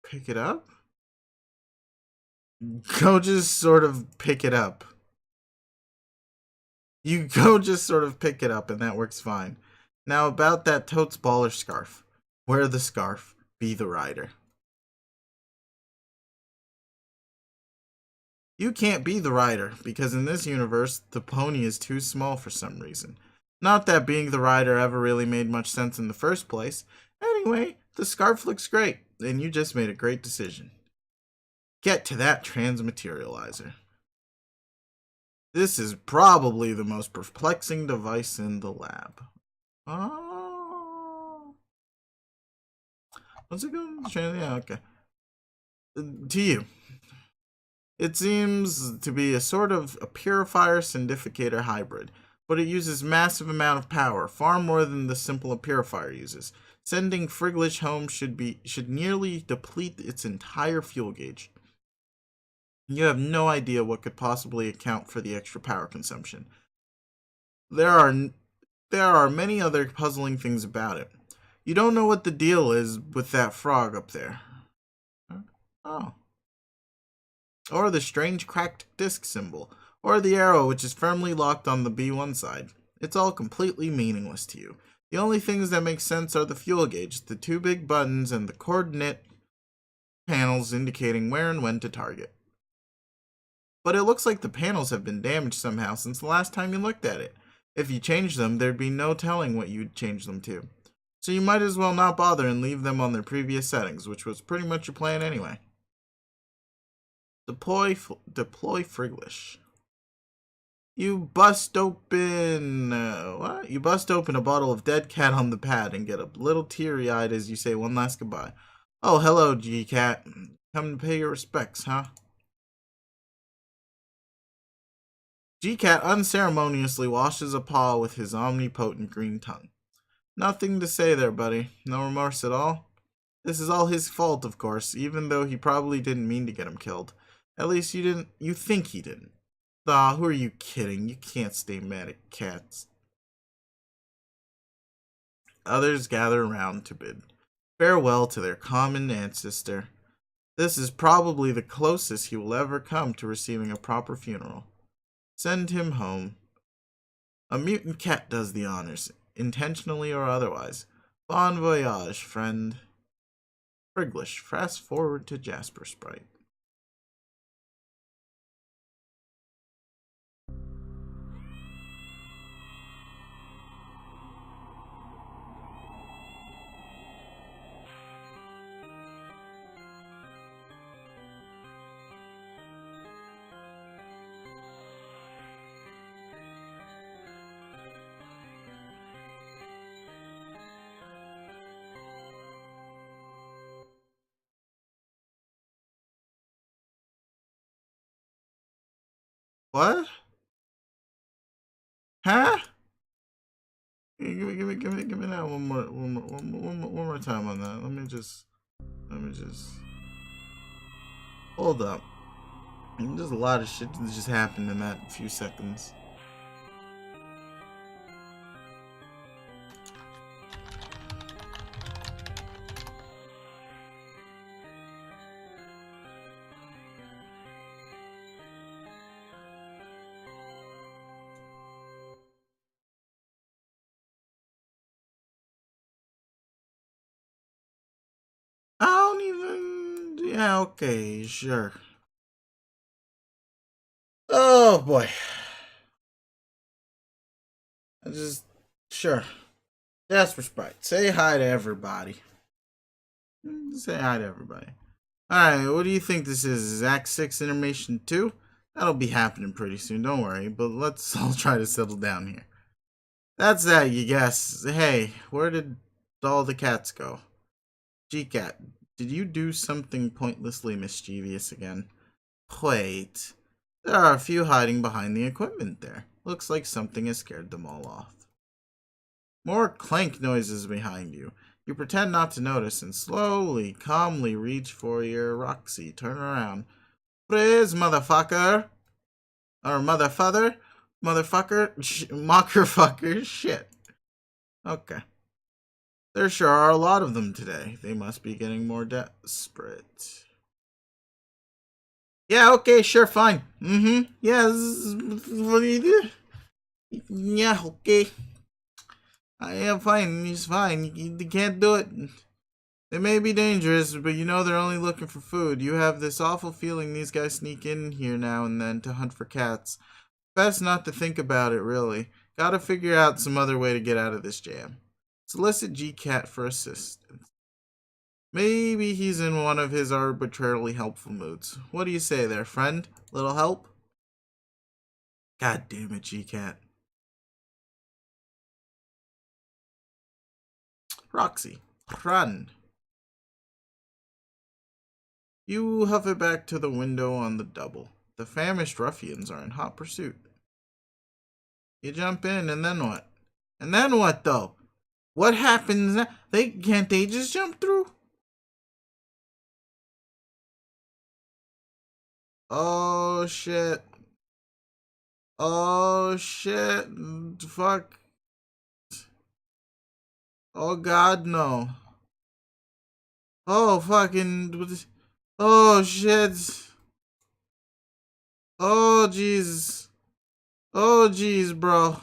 A: pick it up? Go just sort of pick it up. You go just sort of pick it up and that works fine. Now about that totes baller scarf. Wear the scarf. Be the rider. You can't be the rider, because in this universe, the pony is too small for some reason. Not that being the rider ever really made much sense in the first place. Anyway, the scarf looks great, and you just made a great decision. Get to that transmaterializer. This is probably the most perplexing device in the lab. Oh. What's it going? Yeah, okay. To you. It seems to be a sort of a purifier syndicator hybrid, but it uses massive amount of power, far more than the simple purifier uses. Sending Friglish home should nearly deplete its entire fuel gauge. You have no idea what could possibly account for the extra power consumption. There are many other puzzling things about it. You don't know what the deal is with that frog up there. Oh. Or the strange cracked disc symbol, or the arrow which is firmly locked on the B1 side. It's all completely meaningless to you. The only things that make sense are the fuel gauge, the two big buttons, and the coordinate panels indicating where and when to target. But it looks like the panels have been damaged somehow since the last time you looked at it. If you changed them, there'd be no telling what you'd change them to. So you might as well not bother and leave them on their previous settings, which was pretty much your plan anyway. Deploy Friglish. You bust open what? You bust open a bottle of dead cat on the pad and get a little teary-eyed as you say one last goodbye. Oh, hello, G-Cat. Come to pay your respects, huh? G-Cat unceremoniously washes a paw with his omnipotent green tongue. Nothing to say there, buddy. No remorse at all? This is all his fault, of course, even though he probably didn't mean to get him killed. At least you think he didn't. Aw, who are you kidding? You can't stay mad at cats. Others gather around to bid farewell to their common ancestor. This is probably the closest he will ever come to receiving a proper funeral. Send him home. A mutant cat does the honors, intentionally or otherwise. Bon voyage, friend. Friglish, fast forward to Jasper Sprite. What? Huh? Give me that one more time on that. Let me just hold up. There's a lot of shit that just happened in that few seconds. I don't even. Yeah, okay, sure. Oh boy. I just. Sure. Jasper Sprite. Say hi to everybody. Say hi to everybody. Alright, what do you think this is? Act 6 Intermission 2? That'll be happening pretty soon, don't worry. But let's all try to settle down here. That's that, you guess. Hey, where did all the cats go? G-Cat, did you do something pointlessly mischievous again? Wait. There are a few hiding behind the equipment there. Looks like something has scared them all off. More clank noises behind you. You pretend not to notice and slowly, calmly reach for your Roxy. Turn around. Freeze, motherfucker! Or motherfucker? Motherfucker? Mockerfucker? Shit. Okay. There sure are a lot of them today. They must be getting more desperate. Yeah, okay, sure, fine. Yeah, what do you do? Yeah, okay. I am fine, he's fine. You can't do it. They may be dangerous, but you know they're only looking for food. You have this awful feeling these guys sneak in here now and then to hunt for cats. Best not to think about it, really. Gotta figure out some other way to get out of this jam. Solicit G-Cat for assistance. Maybe he's in one of his arbitrarily helpful moods. What do you say there, friend? Little help? God damn it, G-Cat. Roxy, run. You huff it back to the window on the double. The famished ruffians are in hot pursuit. You jump in, and then what? And then what, though? What happens now? Can't they just jump through? Oh, shit. Oh, shit. Fuck. Oh, God, no. Oh, fucking. Oh, shit. Oh, jeez. Oh, jeez, bro.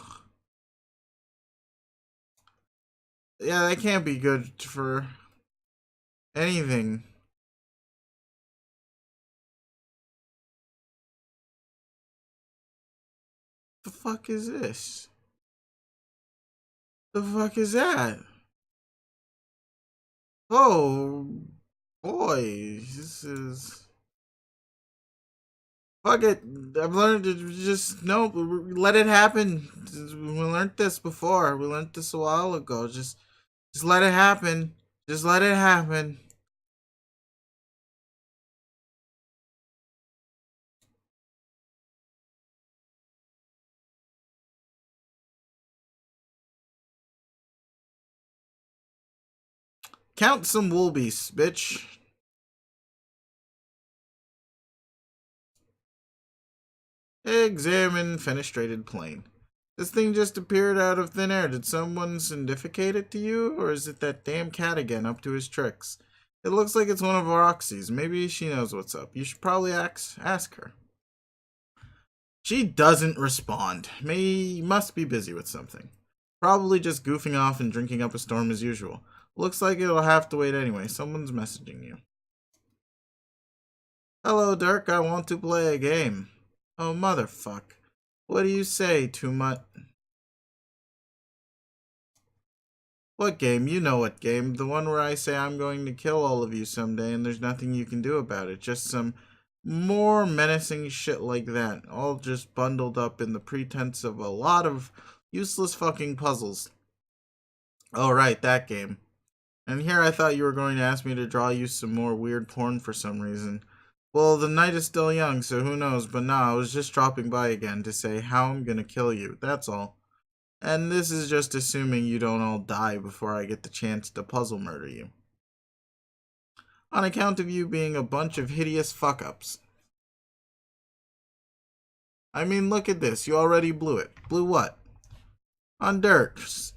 A: Yeah, that can't be good for anything. The fuck is this? The fuck is that? Oh, boy. This is... Fuck it. I've learned to just... No, let it happen. We learned this before. We learned this a while ago. Just let it happen. Just let it happen. Count some woolbies, bitch. Examine fenestrated plane. This thing just appeared out of thin air. Did someone syndificate it to you? Or is it that damn cat again up to his tricks? It looks like it's one of Roxy's. Maybe she knows what's up. You should probably ask her. She doesn't respond. Must be busy with something. Probably just goofing off and drinking up a storm as usual. Looks like it'll have to wait anyway. Someone's messaging you. Hello, Dirk. I want to play a game. Oh, motherfuck. What do you say, too much? What game? You know what game. The one where I say I'm going to kill all of you someday and there's nothing you can do about it. Just some more menacing shit like that. All just bundled up in the pretense of a lot of useless fucking puzzles. Oh, right, that game. And here I thought you were going to ask me to draw you some more weird porn for some reason. Well, the night is still young, so who knows, but nah, I was just dropping by again to say how I'm gonna kill you, that's all. And this is just assuming you don't all die before I get the chance to puzzle murder you. On account of you being a bunch of hideous fuck-ups. I mean, look at this, you already blew it. Blew what? On Dirk's.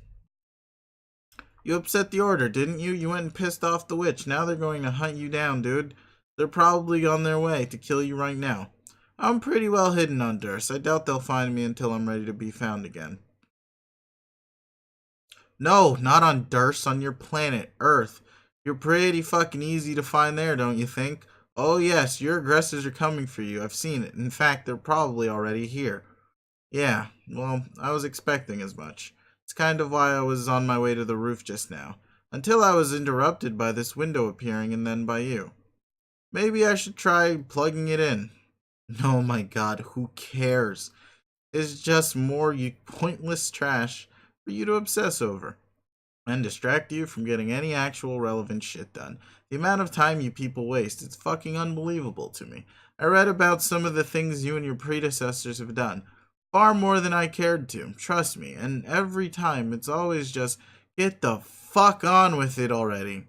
A: You upset the order, didn't you? You went and pissed off the witch. Now they're going to hunt you down, dude. They're probably on their way to kill you right now. I'm pretty well hidden on Dirk. I doubt they'll find me until I'm ready to be found again. No, not on Dirk, on your planet, Earth. You're pretty fucking easy to find there, don't you think? Oh yes, your aggressors are coming for you. I've seen it. In fact, they're probably already here. Yeah, well, I was expecting as much. It's kind of why I was on my way to the roof just now. Until I was interrupted by this window appearing and then by you. Maybe I should try plugging it in. Oh my god, who cares? It's just more pointless trash for you to obsess over and distract you from getting any actual relevant shit done. The amount of time you people waste, it's fucking unbelievable to me. I read about some of the things you and your predecessors have done. Far more than I cared to, trust me, and every time it's always just, get the fuck on with it already.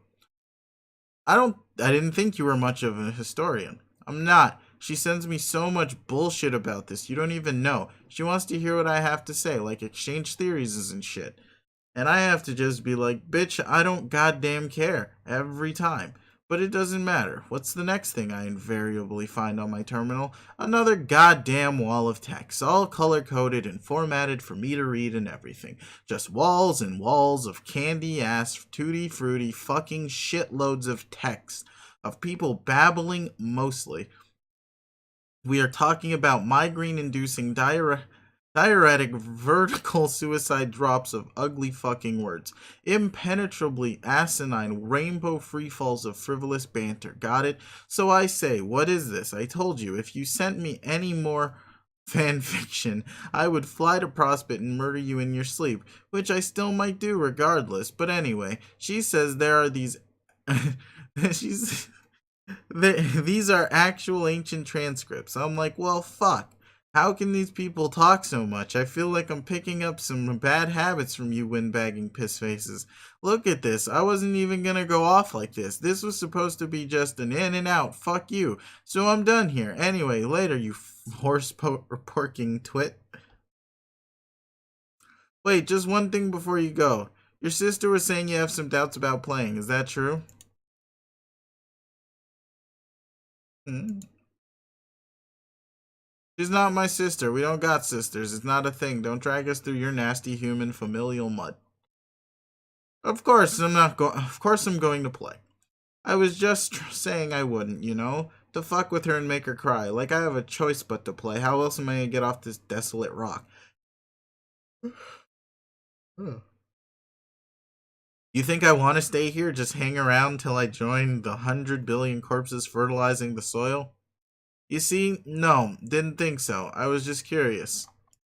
A: I didn't think you were much of a historian. I'm not. She sends me so much bullshit about this, you don't even know. She wants to hear what I have to say, like exchange theories and shit. And I have to just be like, bitch, I don't goddamn care. Every time. But it doesn't matter. What's the next thing I invariably find on my terminal? Another goddamn wall of text, all color-coded and formatted for me to read and everything. Just walls and walls of candy-ass, tutti-frutti fucking shitloads of text. Of people babbling mostly. We are talking about migraine-inducing diuretic vertical suicide drops of ugly fucking words. Impenetrably asinine rainbow freefalls of frivolous banter. Got it? So I say, what is this? I told you, if you sent me any more fan fiction, I would fly to Prospect and murder you in your sleep, which I still might do regardless. But anyway, she says there are these... she's... These are actual ancient transcripts. I'm like, well, fuck. How can these people talk so much? I feel like I'm picking up some bad habits from you windbagging piss faces. Look at this. I wasn't even gonna go off like this. This was supposed to be just an in and out. Fuck you. So I'm done here. Anyway, later, you porking twit. Wait, just one thing before you go. Your sister was saying you have some doubts about playing. Is that true? Hmm? She's not my sister. We don't got sisters. It's not a thing. Don't drag us through your nasty human familial mud. Of course, I'm not going. Of course, I'm going to play. I was just saying I wouldn't, to fuck with her and make her cry. Like I have a choice but to play. How else am I gonna get off this desolate rock? You think I want to stay here, just hang around till I join the 100 billion corpses fertilizing the soil? You see, no, didn't think so. I was just curious.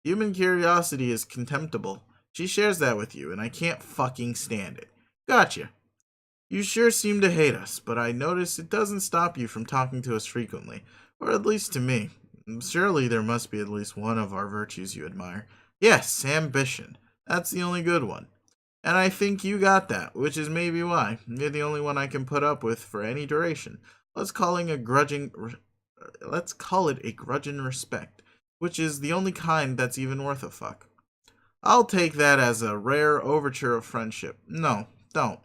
A: Human curiosity is contemptible. She shares that with you, and I can't fucking stand it. Gotcha. You sure seem to hate us, but I notice it doesn't stop you from talking to us frequently, or at least to me. Surely there must be at least one of our virtues you admire. Yes, ambition. That's the only good one. And I think you got that, which is maybe why you're the only one I can put up with for any duration. Let's calling a grudging let's call it a grudging respect, which is the only kind that's even worth a fuck. I'll take that as a rare overture of friendship. No, don't.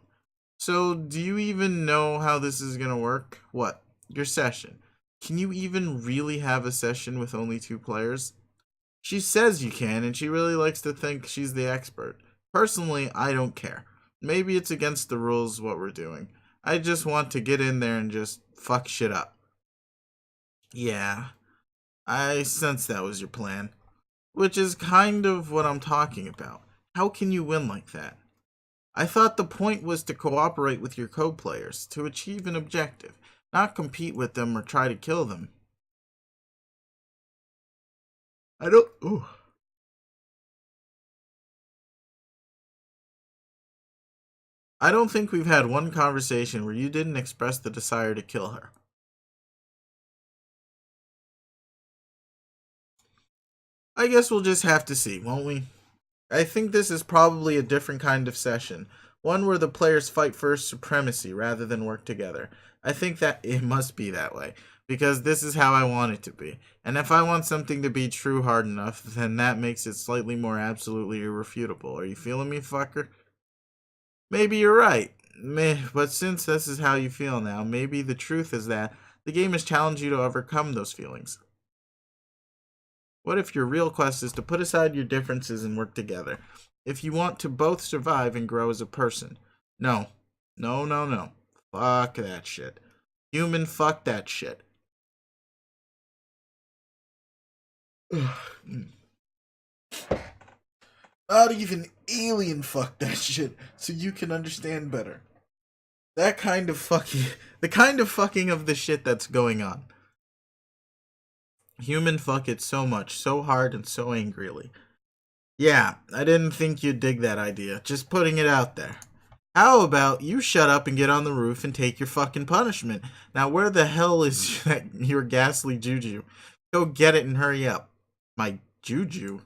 A: So, do you even know how this is gonna work? What? Your session. Can you even really have a session with only two players? She says you can, and she really likes to think she's the expert. Personally, I don't care. Maybe it's against the rules what we're doing. I just want to get in there and just fuck shit up. Yeah, I sense that was your plan. Which is kind of what I'm talking about. How can you win like that? I thought the point was to cooperate with your co-players, to achieve an objective, not compete with them or try to kill them. I don't. Ooh. I don't think we've had one conversation where you didn't express the desire to kill her. I guess we'll just have to see, won't we? I think this is probably a different kind of session. One where the players fight for supremacy rather than work together. I think that it must be that way. Because this is how I want it to be. And if I want something to be true hard enough, then that makes it slightly more absolutely irrefutable. Are you feeling me, fucker? Maybe you're right. But since this is how you feel now, maybe the truth is that the game has challenged you to overcome those feelings. What if your real quest is to put aside your differences and work together? If you want to both survive and grow as a person. No. No, no, no. Fuck that shit. Human, fuck that shit. Not even alien, fuck that shit, so you can understand better. That kind of fucking. The kind of fucking of the shit that's going on. Human, fuck it so much, so hard, and so angrily. Yeah, I didn't think you'd dig that idea. Just putting it out there. How about you shut up and get on the roof and take your fucking punishment? Now, where the hell is your ghastly juju? Go get it and hurry up. My juju?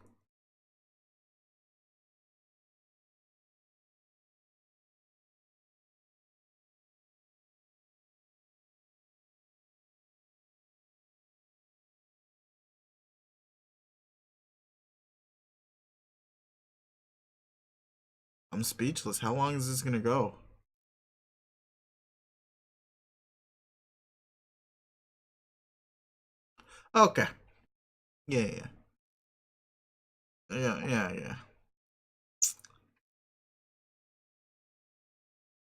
A: I'm speechless. How long is this gonna go? Okay. Yeah, yeah. Yeah, yeah, yeah.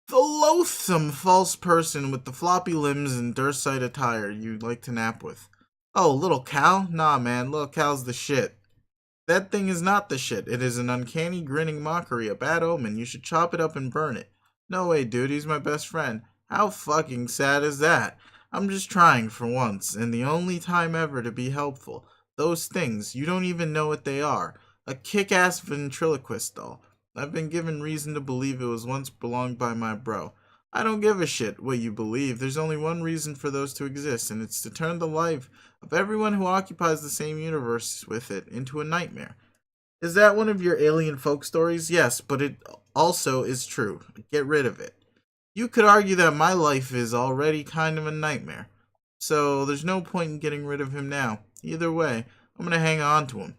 A: The loathsome false person with the floppy limbs and Dursite attire you'd like to nap with. Oh, little cow? Nah, man, little cow's the shit. That thing is not the shit. It is an uncanny grinning mockery, a bad omen. You should chop it up and burn it. No way, dude, he's my best friend. How fucking sad is that? I'm just trying for once, and the only time ever to be helpful. Those things, you don't even know what they are. A kick-ass ventriloquist doll. I've been given reason to believe it was once belonged by my bro. I don't give a shit what you believe. There's only one reason for those to exist, and it's to turn the life of everyone who occupies the same universe with it into a nightmare. Is that one of your alien folk stories? Yes, but it also is true. Get rid of it. You could argue that my life is already kind of a nightmare. So there's no point in getting rid of him now. Either way, I'm gonna hang on to him.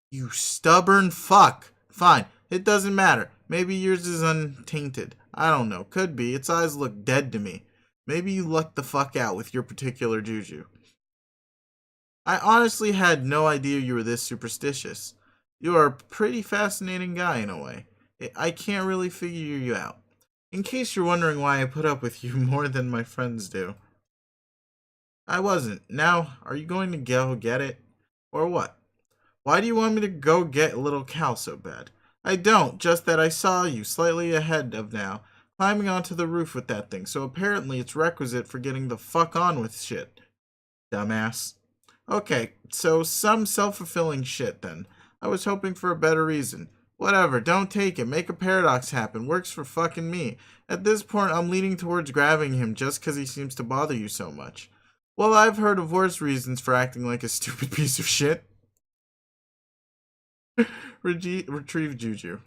A: You stubborn fuck. Fine, it doesn't matter. Maybe yours is untainted. I don't know. Could be. Its eyes look dead to me. Maybe you lucked the fuck out with your particular juju. I honestly had no idea you were this superstitious. You are a pretty fascinating guy in a way. I can't really figure you out. In case you're wondering why I put up with you more than my friends do. I wasn't. Now, are you going to go get it? Or what? Why do you want me to go get little Cal so bad? I don't, just that I saw you slightly ahead of now, climbing onto the roof with that thing, so apparently it's requisite for getting the fuck on with shit. Dumbass. Okay, so some self-fulfilling shit then. I was hoping for a better reason. Whatever, don't take it. Make a paradox happen. Works for fucking me. At this point, I'm leaning towards grabbing him just because he seems to bother you so much. Well, I've heard of worse reasons for acting like a stupid piece of shit. Retrieve Juju.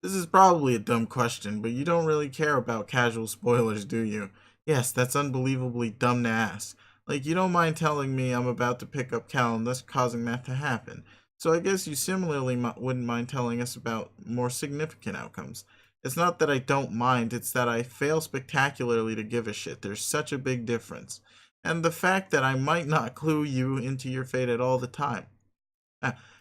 A: This is probably a dumb question, but you don't really care about casual spoilers, do you? Yes, that's unbelievably dumb to ask. Like, you don't mind telling me I'm about to pick up Cal and thus causing that to happen. So I guess you similarly wouldn't mind telling us about more significant outcomes. It's not that I don't mind, it's that I fail spectacularly to give a shit. There's such a big difference. And the fact that I might not clue you into your fate at all the time.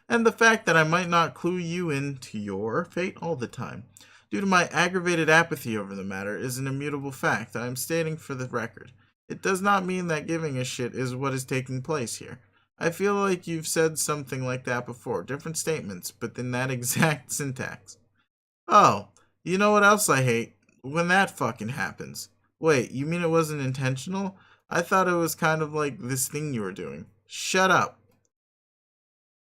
A: And the fact that I might not clue you into your fate all the time, due to my aggravated apathy over the matter, is an immutable fact I am stating for the record. It does not mean that giving a shit is what is taking place here. I feel like you've said something like that before, different statements, but in that exact syntax. Oh, you know what else I hate? When that fucking happens. Wait, you mean it wasn't intentional? I thought it was kind of like this thing you were doing. Shut up.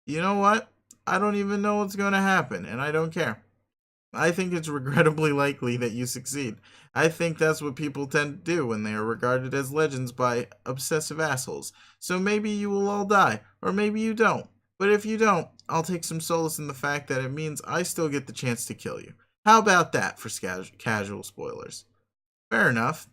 A: You know what? I don't even know what's going to happen, and I don't care. I think it's regrettably likely that you succeed. I think that's what people tend to do when they are regarded as legends by obsessive assholes. So maybe you will all die, or maybe you don't. But if you don't, I'll take some solace in the fact that it means I still get the chance to kill you. How about that for casual spoilers? Fair enough.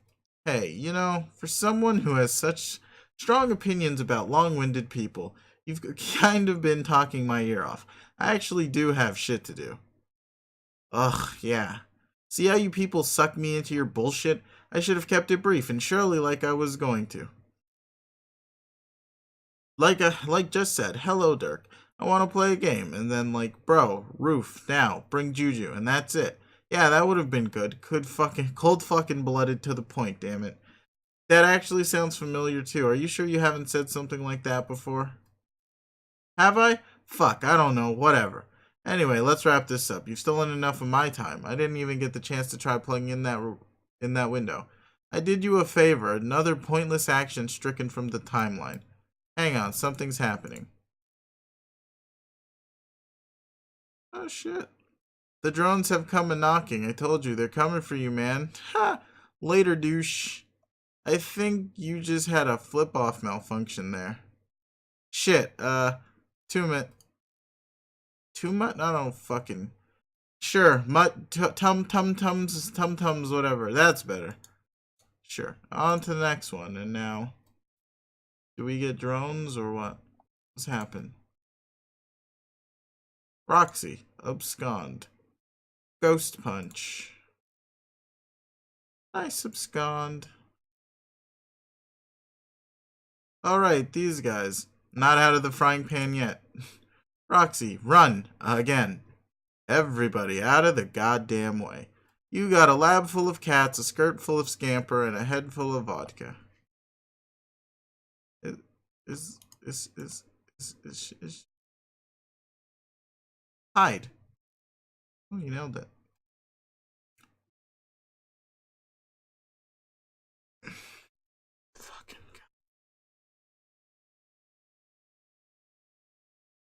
A: Hey, you know, for someone who has such strong opinions about long-winded people, you've kind of been talking my ear off. I actually do have shit to do. Ugh, yeah. See how you people suck me into your bullshit? I should have kept it brief and surely like I was going to. Like just said, hello Dirk. I want to play a game, and then like, bro, roof, now, bring Juju, and that's it. Yeah, that would have been good. Cold fucking blooded to the point, damn it. That actually sounds familiar too. Are you sure you haven't said something like that before? Have I? Fuck, I don't know, whatever. Anyway, let's wrap this up. You've stolen enough of my time. I didn't even get the chance to try plugging in that window. I did you a favor, another pointless action stricken from the timeline. Hang on, something's happening. Oh shit. The drones have come a-knocking. I told you, they're coming for you, man. Ha! Later, douche. I think you just had a flip-off malfunction there. Shit, 2 minutes. 2 months? I don't fucking. Sure, tum-tums, whatever. That's better. Sure. On to the next one. And now, do we get drones or what? What's happened? Roxy, abscond. Ghost punch. Nice abscond. Alright, these guys. Not out of the frying pan yet. Roxy, run. Again. Everybody out of the goddamn way. You got a lab full of cats, a skirt full of scamper, and a head full of vodka. Is hide. Oh, you nailed it. Fucking God.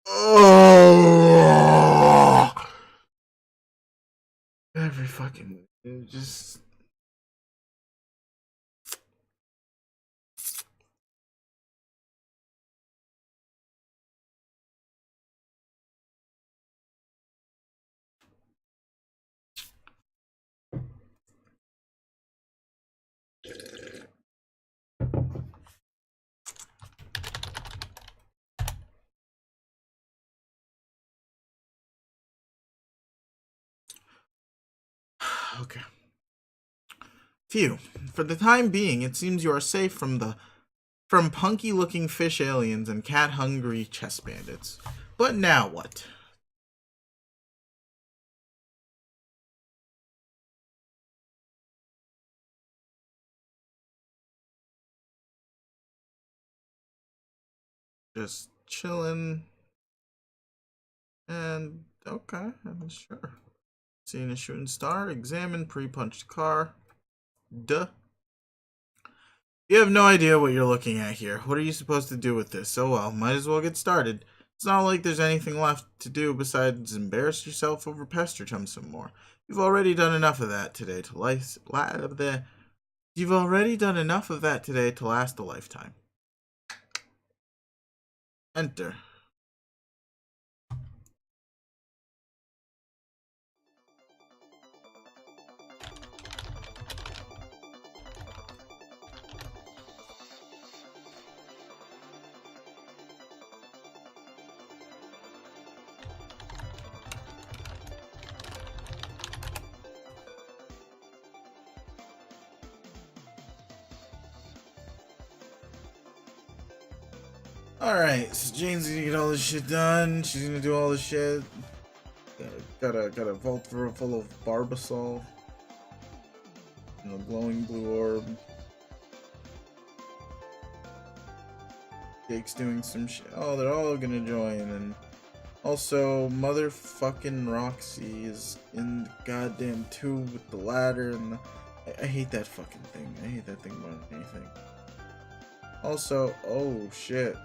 A: Oh! Every fucking just. Okay. Phew. For the time being, it seems you are safe from punky-looking fish aliens and cat-hungry chess bandits. But now what? Just chilling. And okay, sure. Seeing a shooting star. Examine pre-punched car. Duh. You have no idea what you're looking at here. What are you supposed to do with this? Oh well, might as well get started. It's not like there's anything left to do besides embarrass yourself over Pester Chum some more. You've already done enough of that today to You've already done enough of that today to last a lifetime. Enter. Alright, so Jane's gonna get all this shit done. She's gonna do all this shit. Got a vault full of Barbasol. Glowing blue orb. Jake's doing some shit. Oh, they're all gonna join. And also, motherfucking Roxy is in the goddamn tube with the ladder. And I hate that fucking thing. I hate that thing more than anything. Also, oh shit.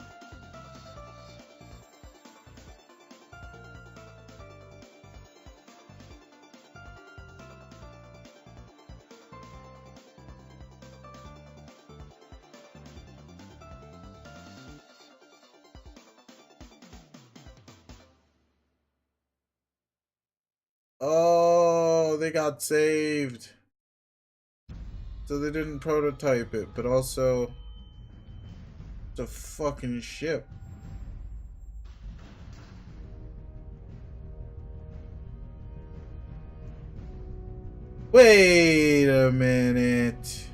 A: Oh, they got saved. So they didn't prototype it, but also it's a fucking ship. Wait a minute.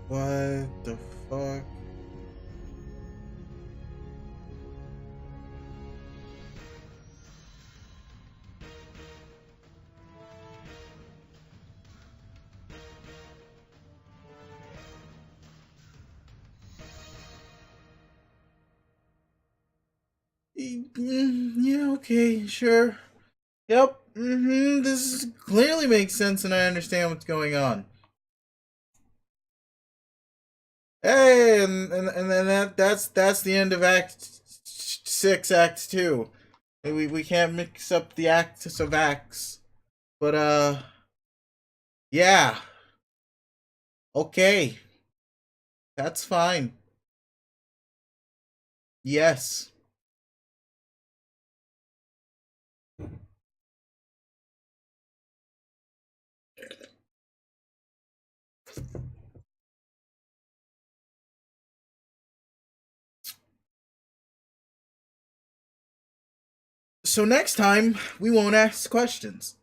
A: What the fuck? Yeah, okay, sure. Yep, this clearly makes sense and I understand what's going on. Hey, and then that's the end of Act 6, Act 2. We can't mix up the acts of acts. But yeah. Okay. That's fine. Yes. So next time we won't ask questions.